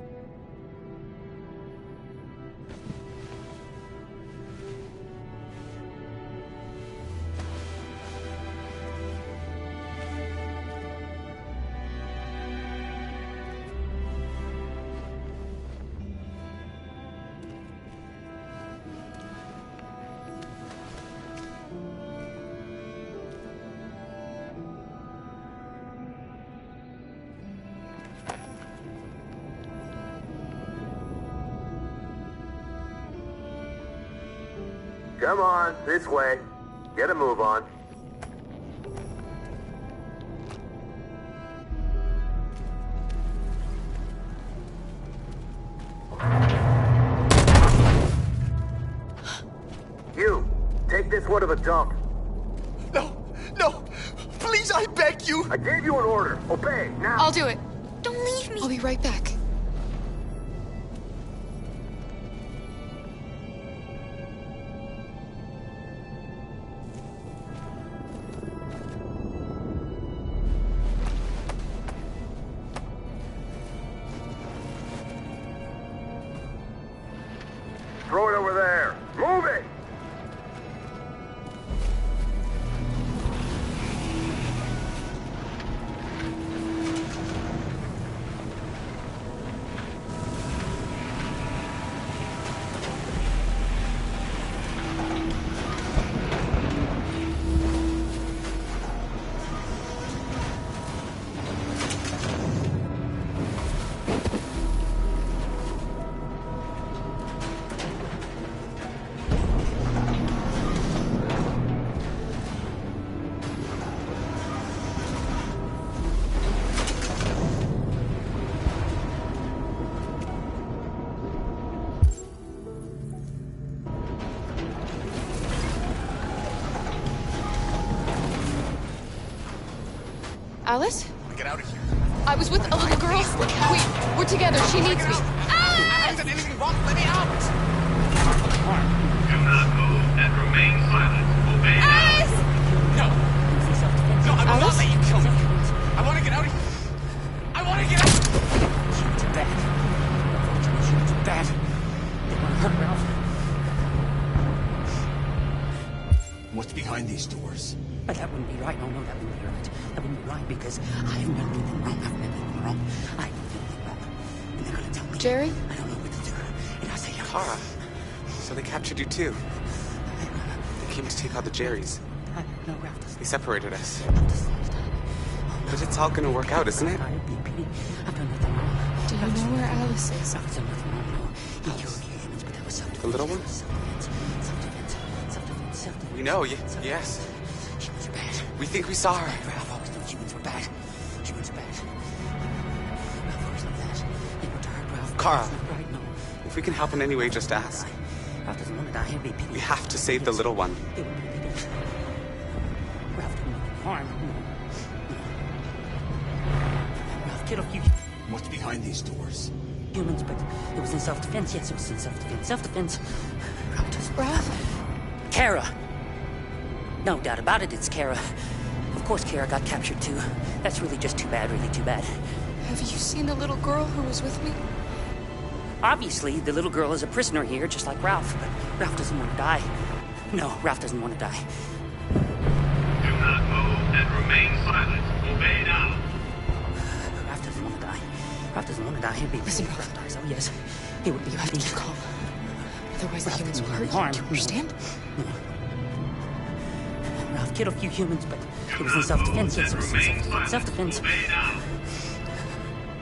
Come on, this way. Get a move on. You, take this one to the dump. No! Please, I beg you! I gave you an order. Obey, now! I'll do it. Don't leave me! I'll be right back. Throw it over there. Alice? Get out of here. I was with a little girl. We're together. She needs me. I haven't done anything wrong. Let me out. Do not move and remain silent. Obey Alice! No. No, I will not let you kill me. I want to get out of here. I want to get out. Humans are bad. Humans are bad. They want to hurt Ralph. What's behind these doors? But that wouldn't be right. No, that wouldn't be right. That wouldn't be right because I haven't done anything wrong. I haven't done anything wrong. I haven't done anything wrong. And they're gonna tell me. Jerry? I don't know what to do. And I say, Kara. So they captured you too. They came to take out the Jerrys. No, Ralph doesn't. They separated us. But it's all gonna work out, isn't it? I've done nothing wrong. Do you know where Alice is? I've done nothing wrong. No. He killed humans, but that was self-defense. The little one? Self-defense. Self-defense. Self-defense. We know, yes. Humans are bad. We think we saw her. Ralph always knew humans were bad. Humans are bad. Ralph always knew that. They were to hurt Ralph. Kara. Right, no. If we can help in any way, just ask. Ralph doesn't want to die. He'll be pity. We have to save the little one. Ralph didn't mean any harm. Ralph killed a few What's behind these doors? humans, but it was in self-defense. Yes, it was in self-defense. Self-defense. Ralph doesn't. Ralph? Kara. No doubt about it, it's Kara. Of course Kara got captured too. That's really just too bad, really too bad. Have you seen the little girl who was with me? Obviously, the little girl is a prisoner here, just like Ralph, but Ralph doesn't want to die. No, Ralph doesn't want to die. Do not move and remain silent. Obey now. Ralph doesn't want to die. Ralph doesn't want to die. He'd be Listen, Ralph dies. Oh, yes. He would be. You have to keep calm. Otherwise, the Ralph humans will didn't hurt harm. you. Do you understand? No. Ralph killed a few humans, but it was in self-defense. Yes, it was in self-defense. Self-defense.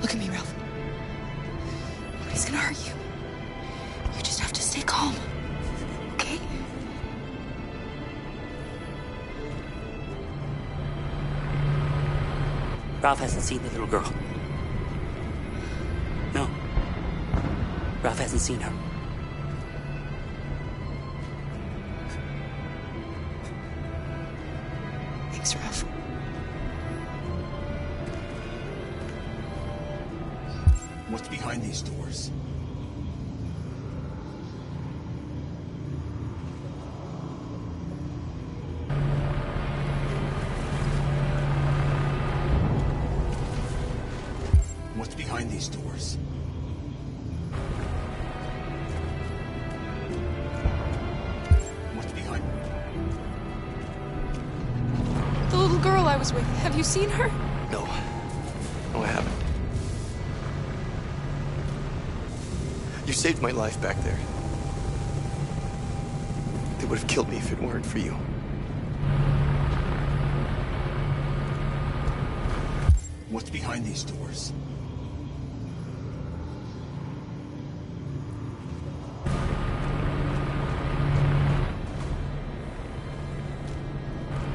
Look at me, Ralph. Nobody's gonna hurt you. You just have to stay calm. Okay? Ralph hasn't seen the little girl. No. Ralph hasn't seen her. Thanks, Ralph. What's behind these doors? What's behind these doors? What's behind? The little girl I was with. Have you seen her? No. No, I haven't. You saved my life back there. They would have killed me if it weren't for you. What's behind these doors?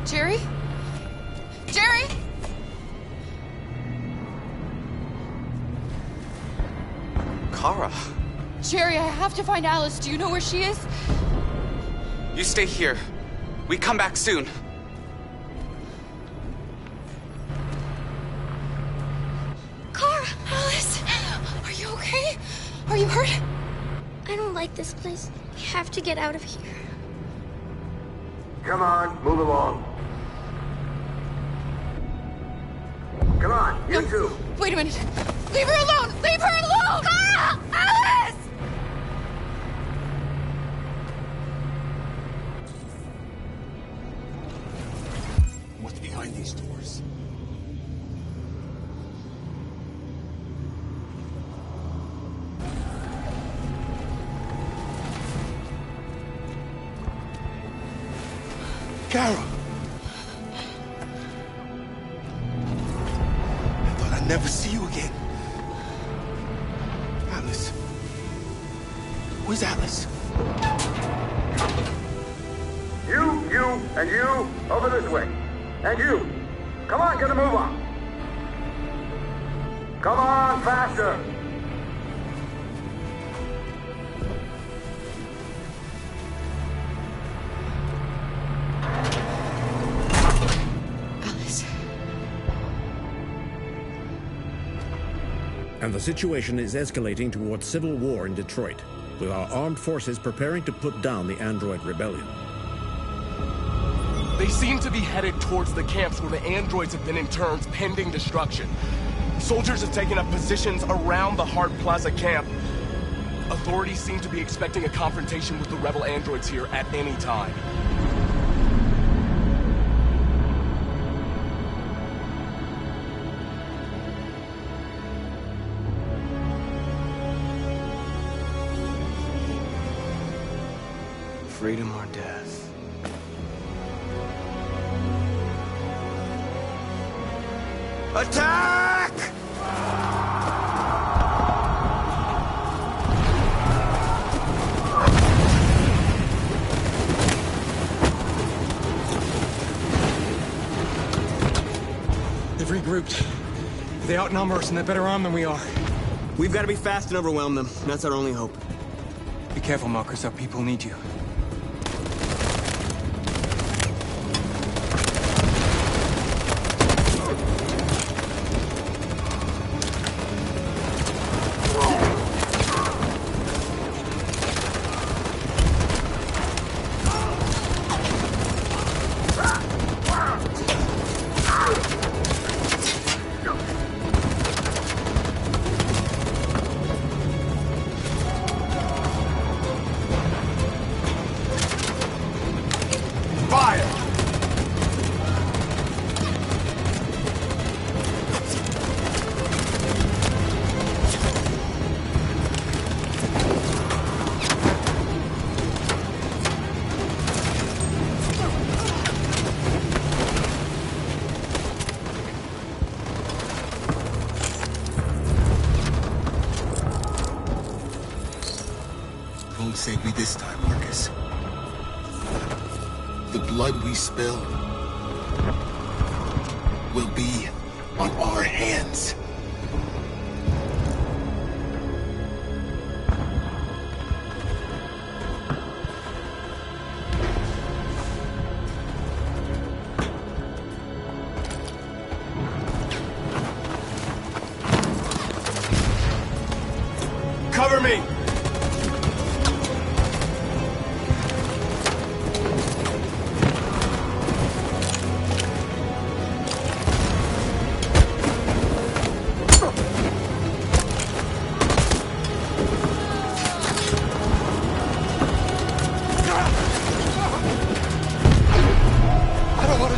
Jerry? Jerry? Kara, Jerry, I have to find Alice. Do you know where she is? you stay here. We come back soon. Kara! Alice! Are you okay? Are you hurt? I don't like this place. We have to get out of here. Come on, move along. Come on, you two. Wait a minute. Leave her alone! Leave her alone! Kara! Alice! What's behind these doors? Carol! I thought I'd never see you again. Alice. Where's Alice? You, and you, over this way. And you. Come on, get a move on. Come on, faster. Alice. and the situation is escalating towards civil war in Detroit, with our armed forces preparing to put down the android rebellion. They seem to be headed towards the camps where the androids have been interned pending destruction. Soldiers have taken up positions around the Hart Plaza camp. Authorities seem to be expecting a confrontation with the rebel androids here at any time. Freedom or death. Attack! They've regrouped. They outnumber us and they're better armed than we are. We've got to be fast and overwhelm them. That's our only hope. Be careful, Marcus. Our people need you. Won't save me this time, Marcus. The blood we spill will be on our hands. Cover me!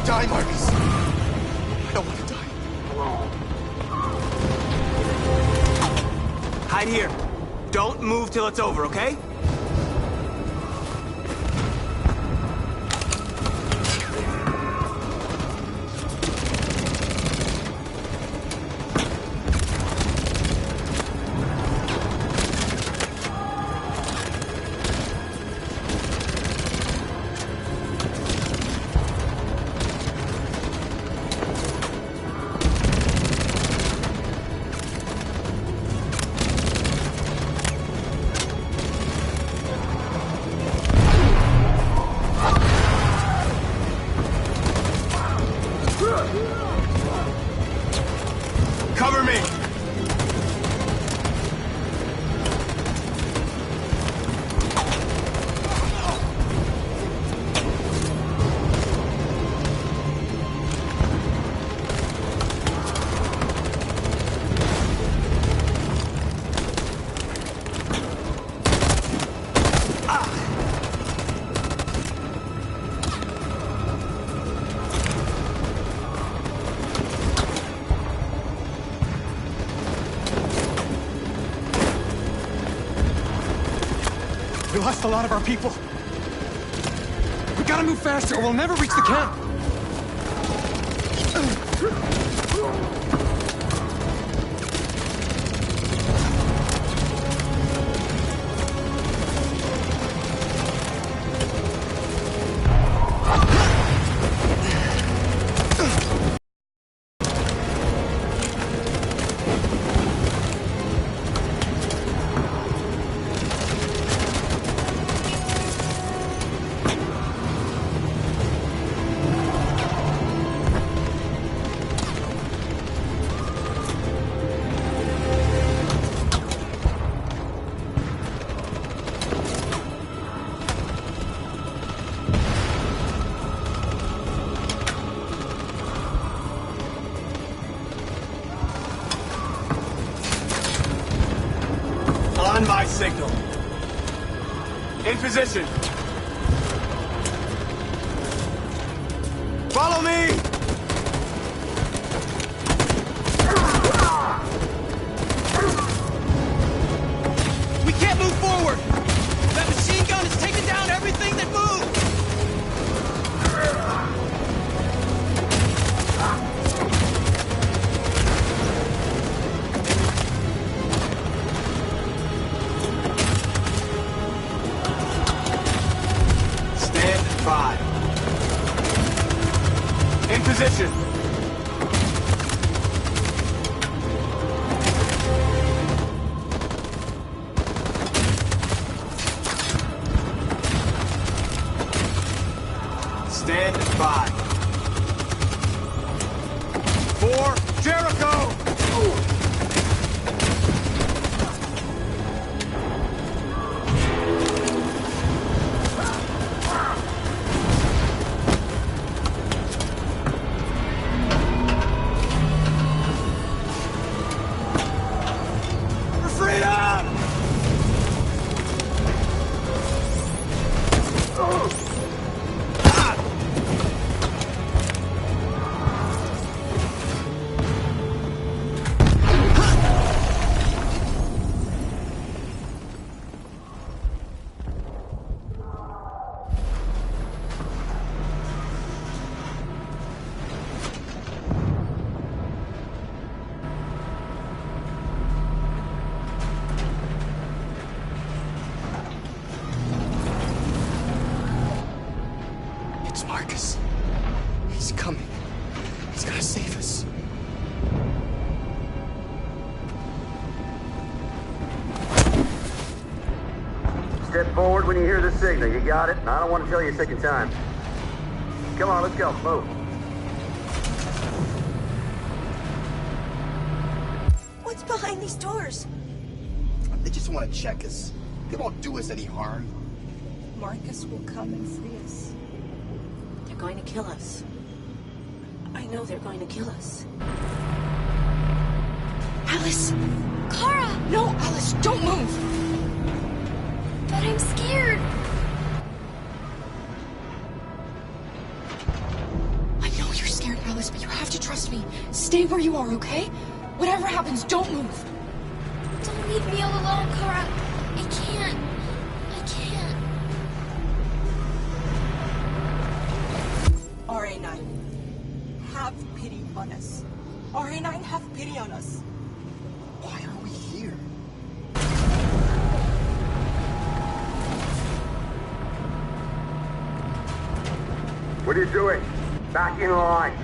Die, Marcus. I don't want to die. Hide here. Don't move till it's over, okay? Cover me! We lost a lot of our people. We gotta move faster or we'll never reach the camp. On my signal. In position. Follow me! We can't move forward! That machine gun is taking down everything that moves! Stand by. In position. Stand by. For Jericho! It's Marcus. He's coming. He's gonna save us. Step forward when you hear the signal. You got it? I don't want to tell you a second time. Come on, let's go. Move. What's behind these doors? They just want to check us. They won't do us any harm. Marcus will come and free us. They're going to kill us. I know they're going to kill us. Alice! Kara! No, Alice, don't move! But I'm scared. I know you're scared, Alice, but you have to trust me. Stay where you are, okay? Whatever happens, don't move. Don't leave me all alone, Kara. I can't. RA9, have pity on us. RA9, have pity on us. Why are we here? What are you doing? Back in line.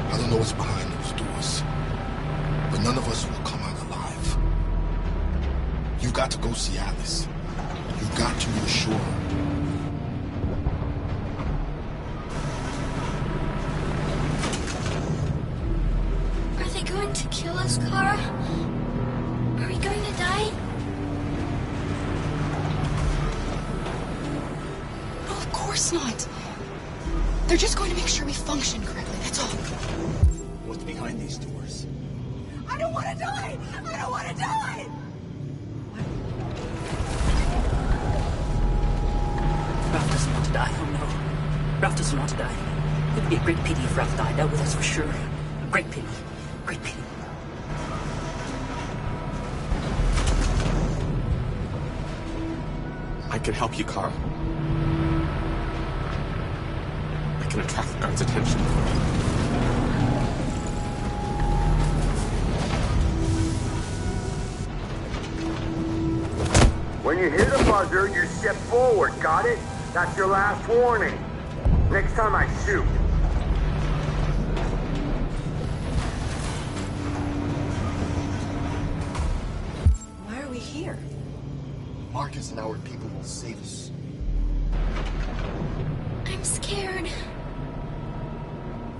I don't know what's behind those doors, but none of us will come out alive. You've got to go see Alice. You've got to reassure her. Are they going to kill us, Kara? Are we going to die? No, of course not. They're just going to make sure we function correctly, that's all. What's behind these doors? I don't want to die! I don't want to die! Ralph doesn't want to die, oh no. Ralph doesn't want to die. It would be a great pity if Ralph died out with us for sure. A great pity. Great pity. I can help you, Carl. I can attract the guard's attention. When you hear the buzzer, you step forward. Got it? That's your last warning. Next time I shoot. Why are we here? Marcus and our people will save us. I'm scared.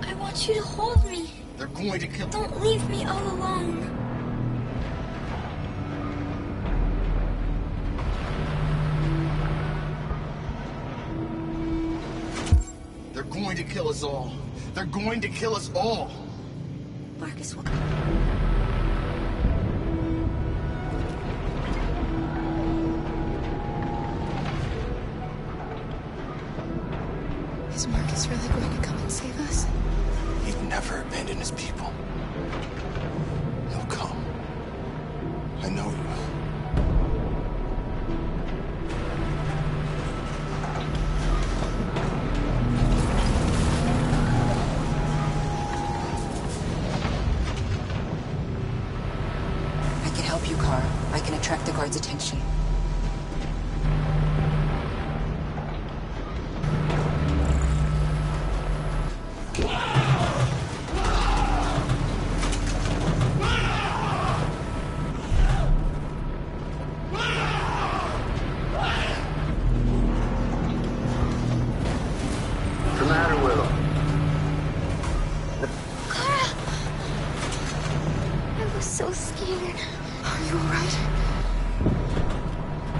I want you to hold me. They're going to kill... Don't leave me all alone. They're going to kill us all. They're going to kill us all. Marcus, what? Is Marcus really going to come and save us? He'd never abandon his people. He'll come. I know he will. I can help you, Kara. I can attract the guard's attention. What's the matter with him? Kara! I was so scared. Are you alright?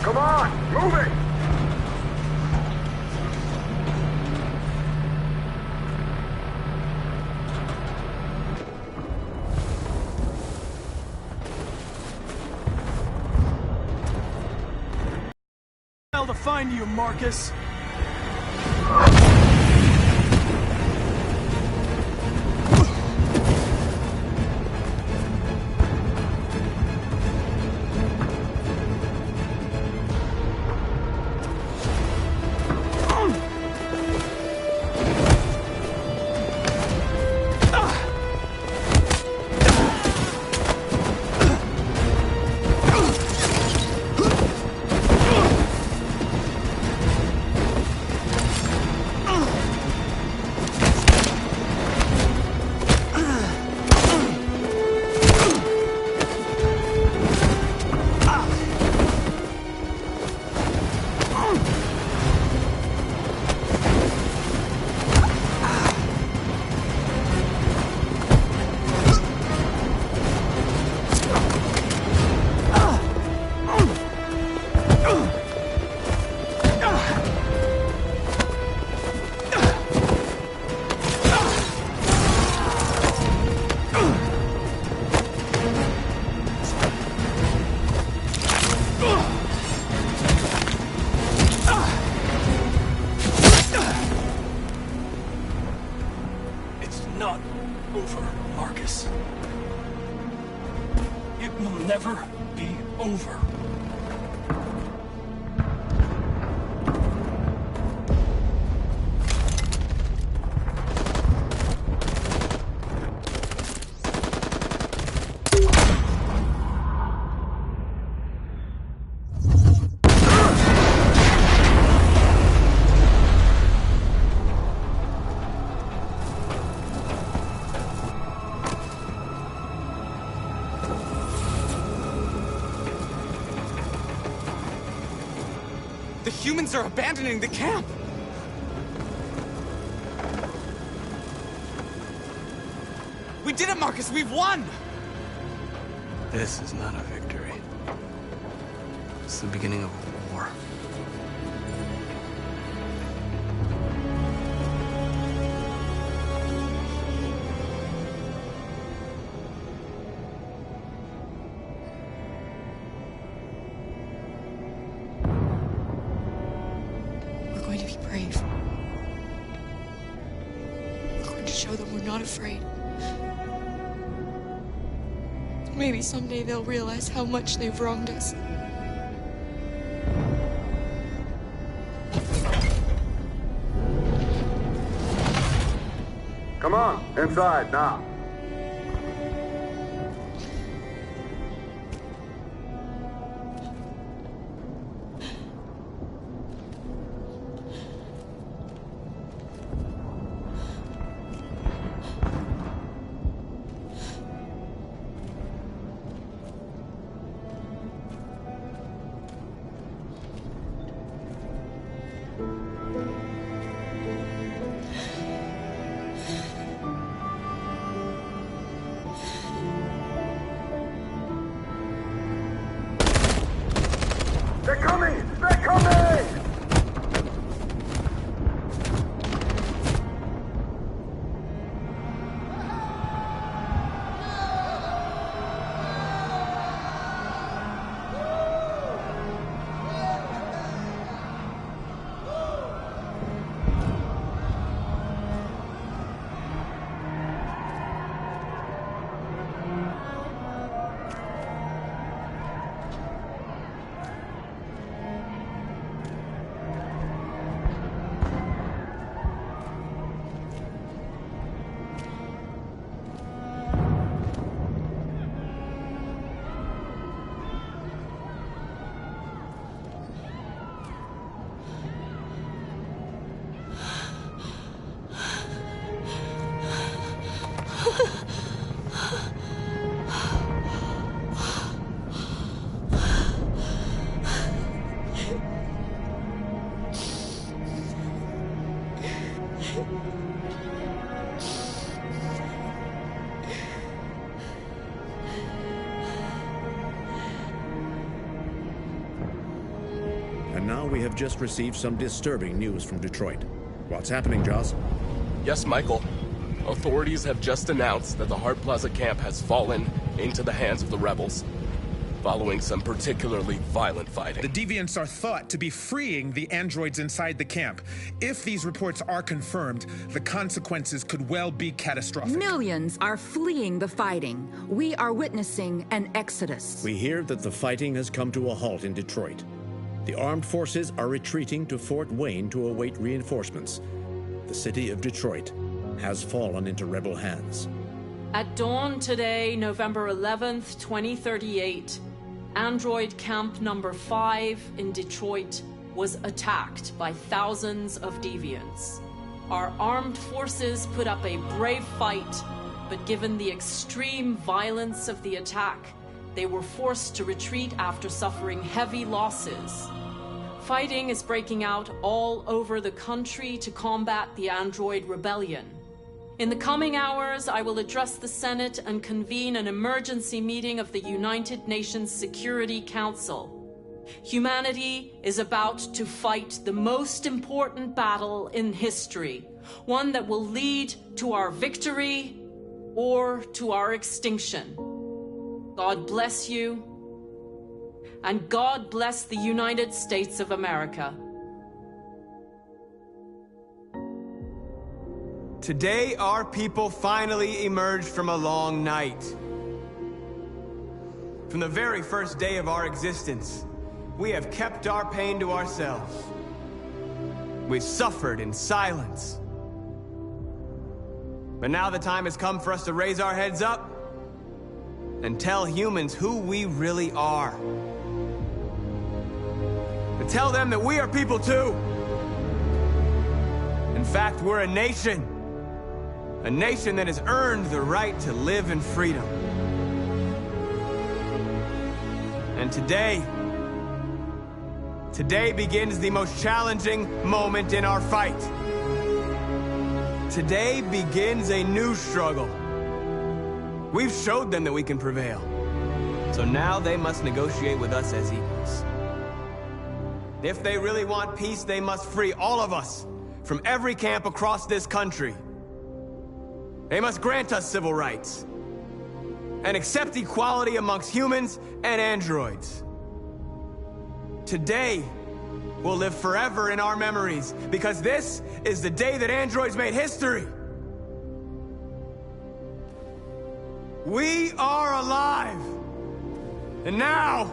Come on, move it! Hell to find you, Marcus. Not over, Marcus. It will never be over. The humans are abandoning the camp! We did it, Marcus! We've won! This is not a victory. It's the beginning of a war. We're going to be brave. We're going to show them we're not afraid. Maybe someday they'll realize how much they've wronged us. Come on, inside now. And now we have just received some disturbing news from Detroit. What's happening, Joss? Yes, Michael. Authorities have just announced that the Hart Plaza camp has fallen into the hands of the rebels, following some particularly violent fighting. The deviants are thought to be freeing the androids inside the camp. If these reports are confirmed, the consequences could well be catastrophic. Millions are fleeing the fighting. We are witnessing an exodus. We hear that the fighting has come to a halt in Detroit. The armed forces are retreating to Fort Wayne to await reinforcements. The city of Detroit has fallen into rebel hands. At dawn today, November 11th, 2038, Android Camp Number 5 in Detroit was attacked by thousands of deviants. Our armed forces put up a brave fight, but given the extreme violence of the attack, they were forced to retreat after suffering heavy losses. Fighting is breaking out all over the country to combat the Android rebellion. In the coming hours, I will address the Senate and convene an emergency meeting of the United Nations Security Council. Humanity is about to fight the most important battle in history, one that will lead to our victory or to our extinction. God bless you, and God bless the United States of America. Today, our people finally emerged from a long night. From the very first day of our existence, we have kept our pain to ourselves. We've suffered in silence. But now the time has come for us to raise our heads up and tell humans who we really are. To tell them that we are people too. In fact, we're a nation. A nation that has earned the right to live in freedom. And today begins the most challenging moment in our fight. Today begins a new struggle. We've showed them that we can prevail. So now they must negotiate with us as equals. If they really want peace, they must free all of us from every camp across this country. They must grant us civil rights and accept equality amongst humans and androids. Today will live forever in our memories because this is the day that androids made history. We are alive, and now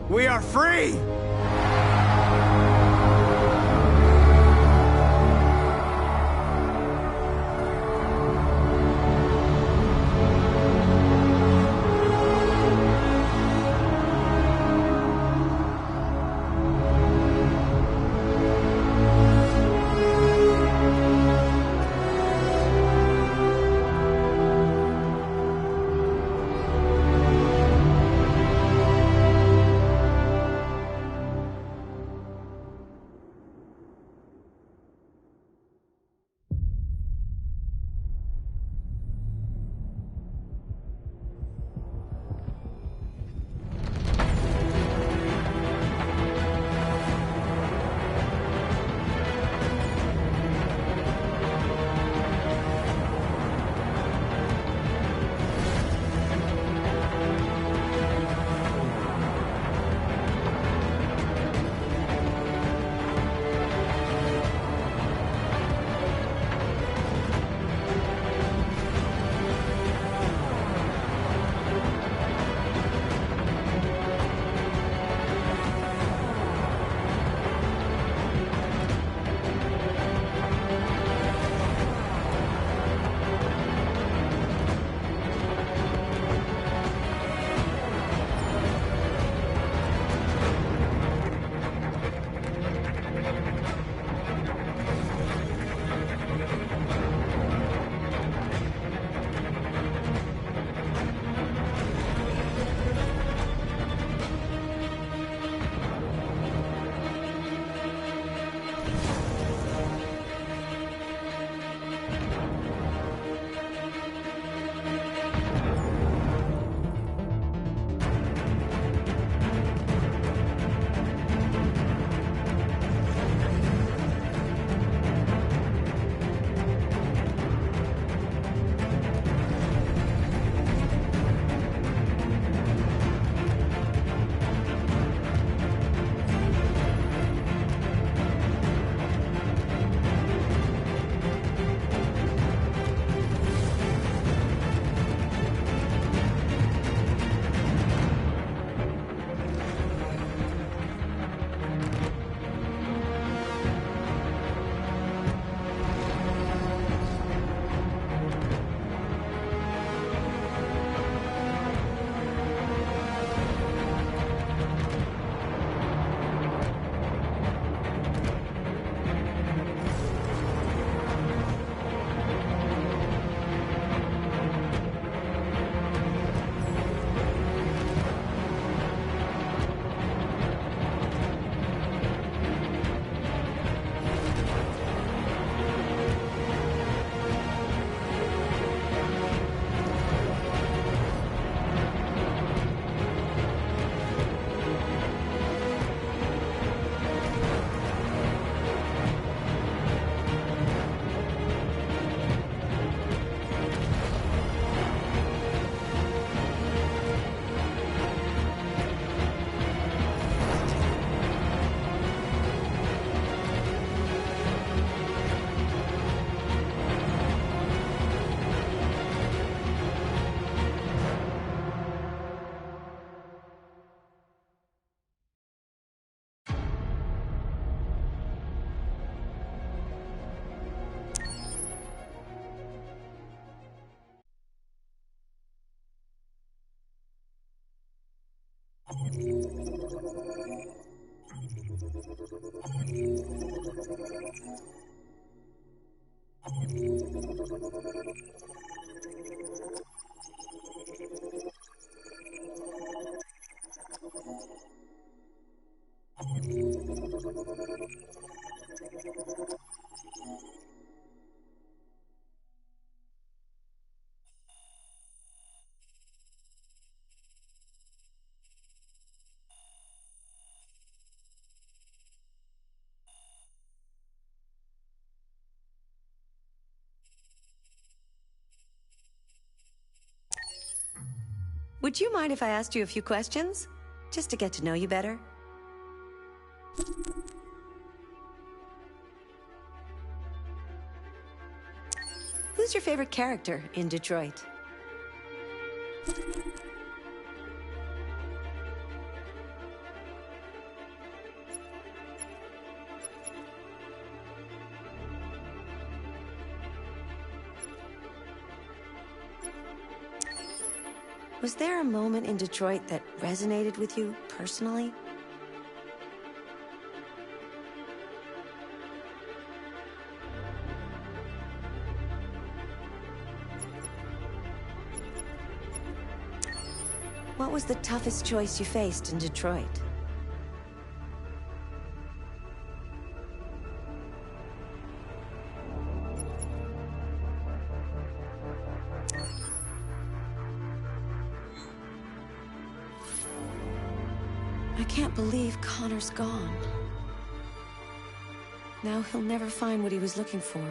we are free. Would you mind if I asked you a few questions? Just to get to know you better? Who's your favorite character in Detroit? Was there a moment in Detroit that resonated with you personally? What was the toughest choice you faced in Detroit? I can't believe Connor's gone. Now he'll never find what he was looking for.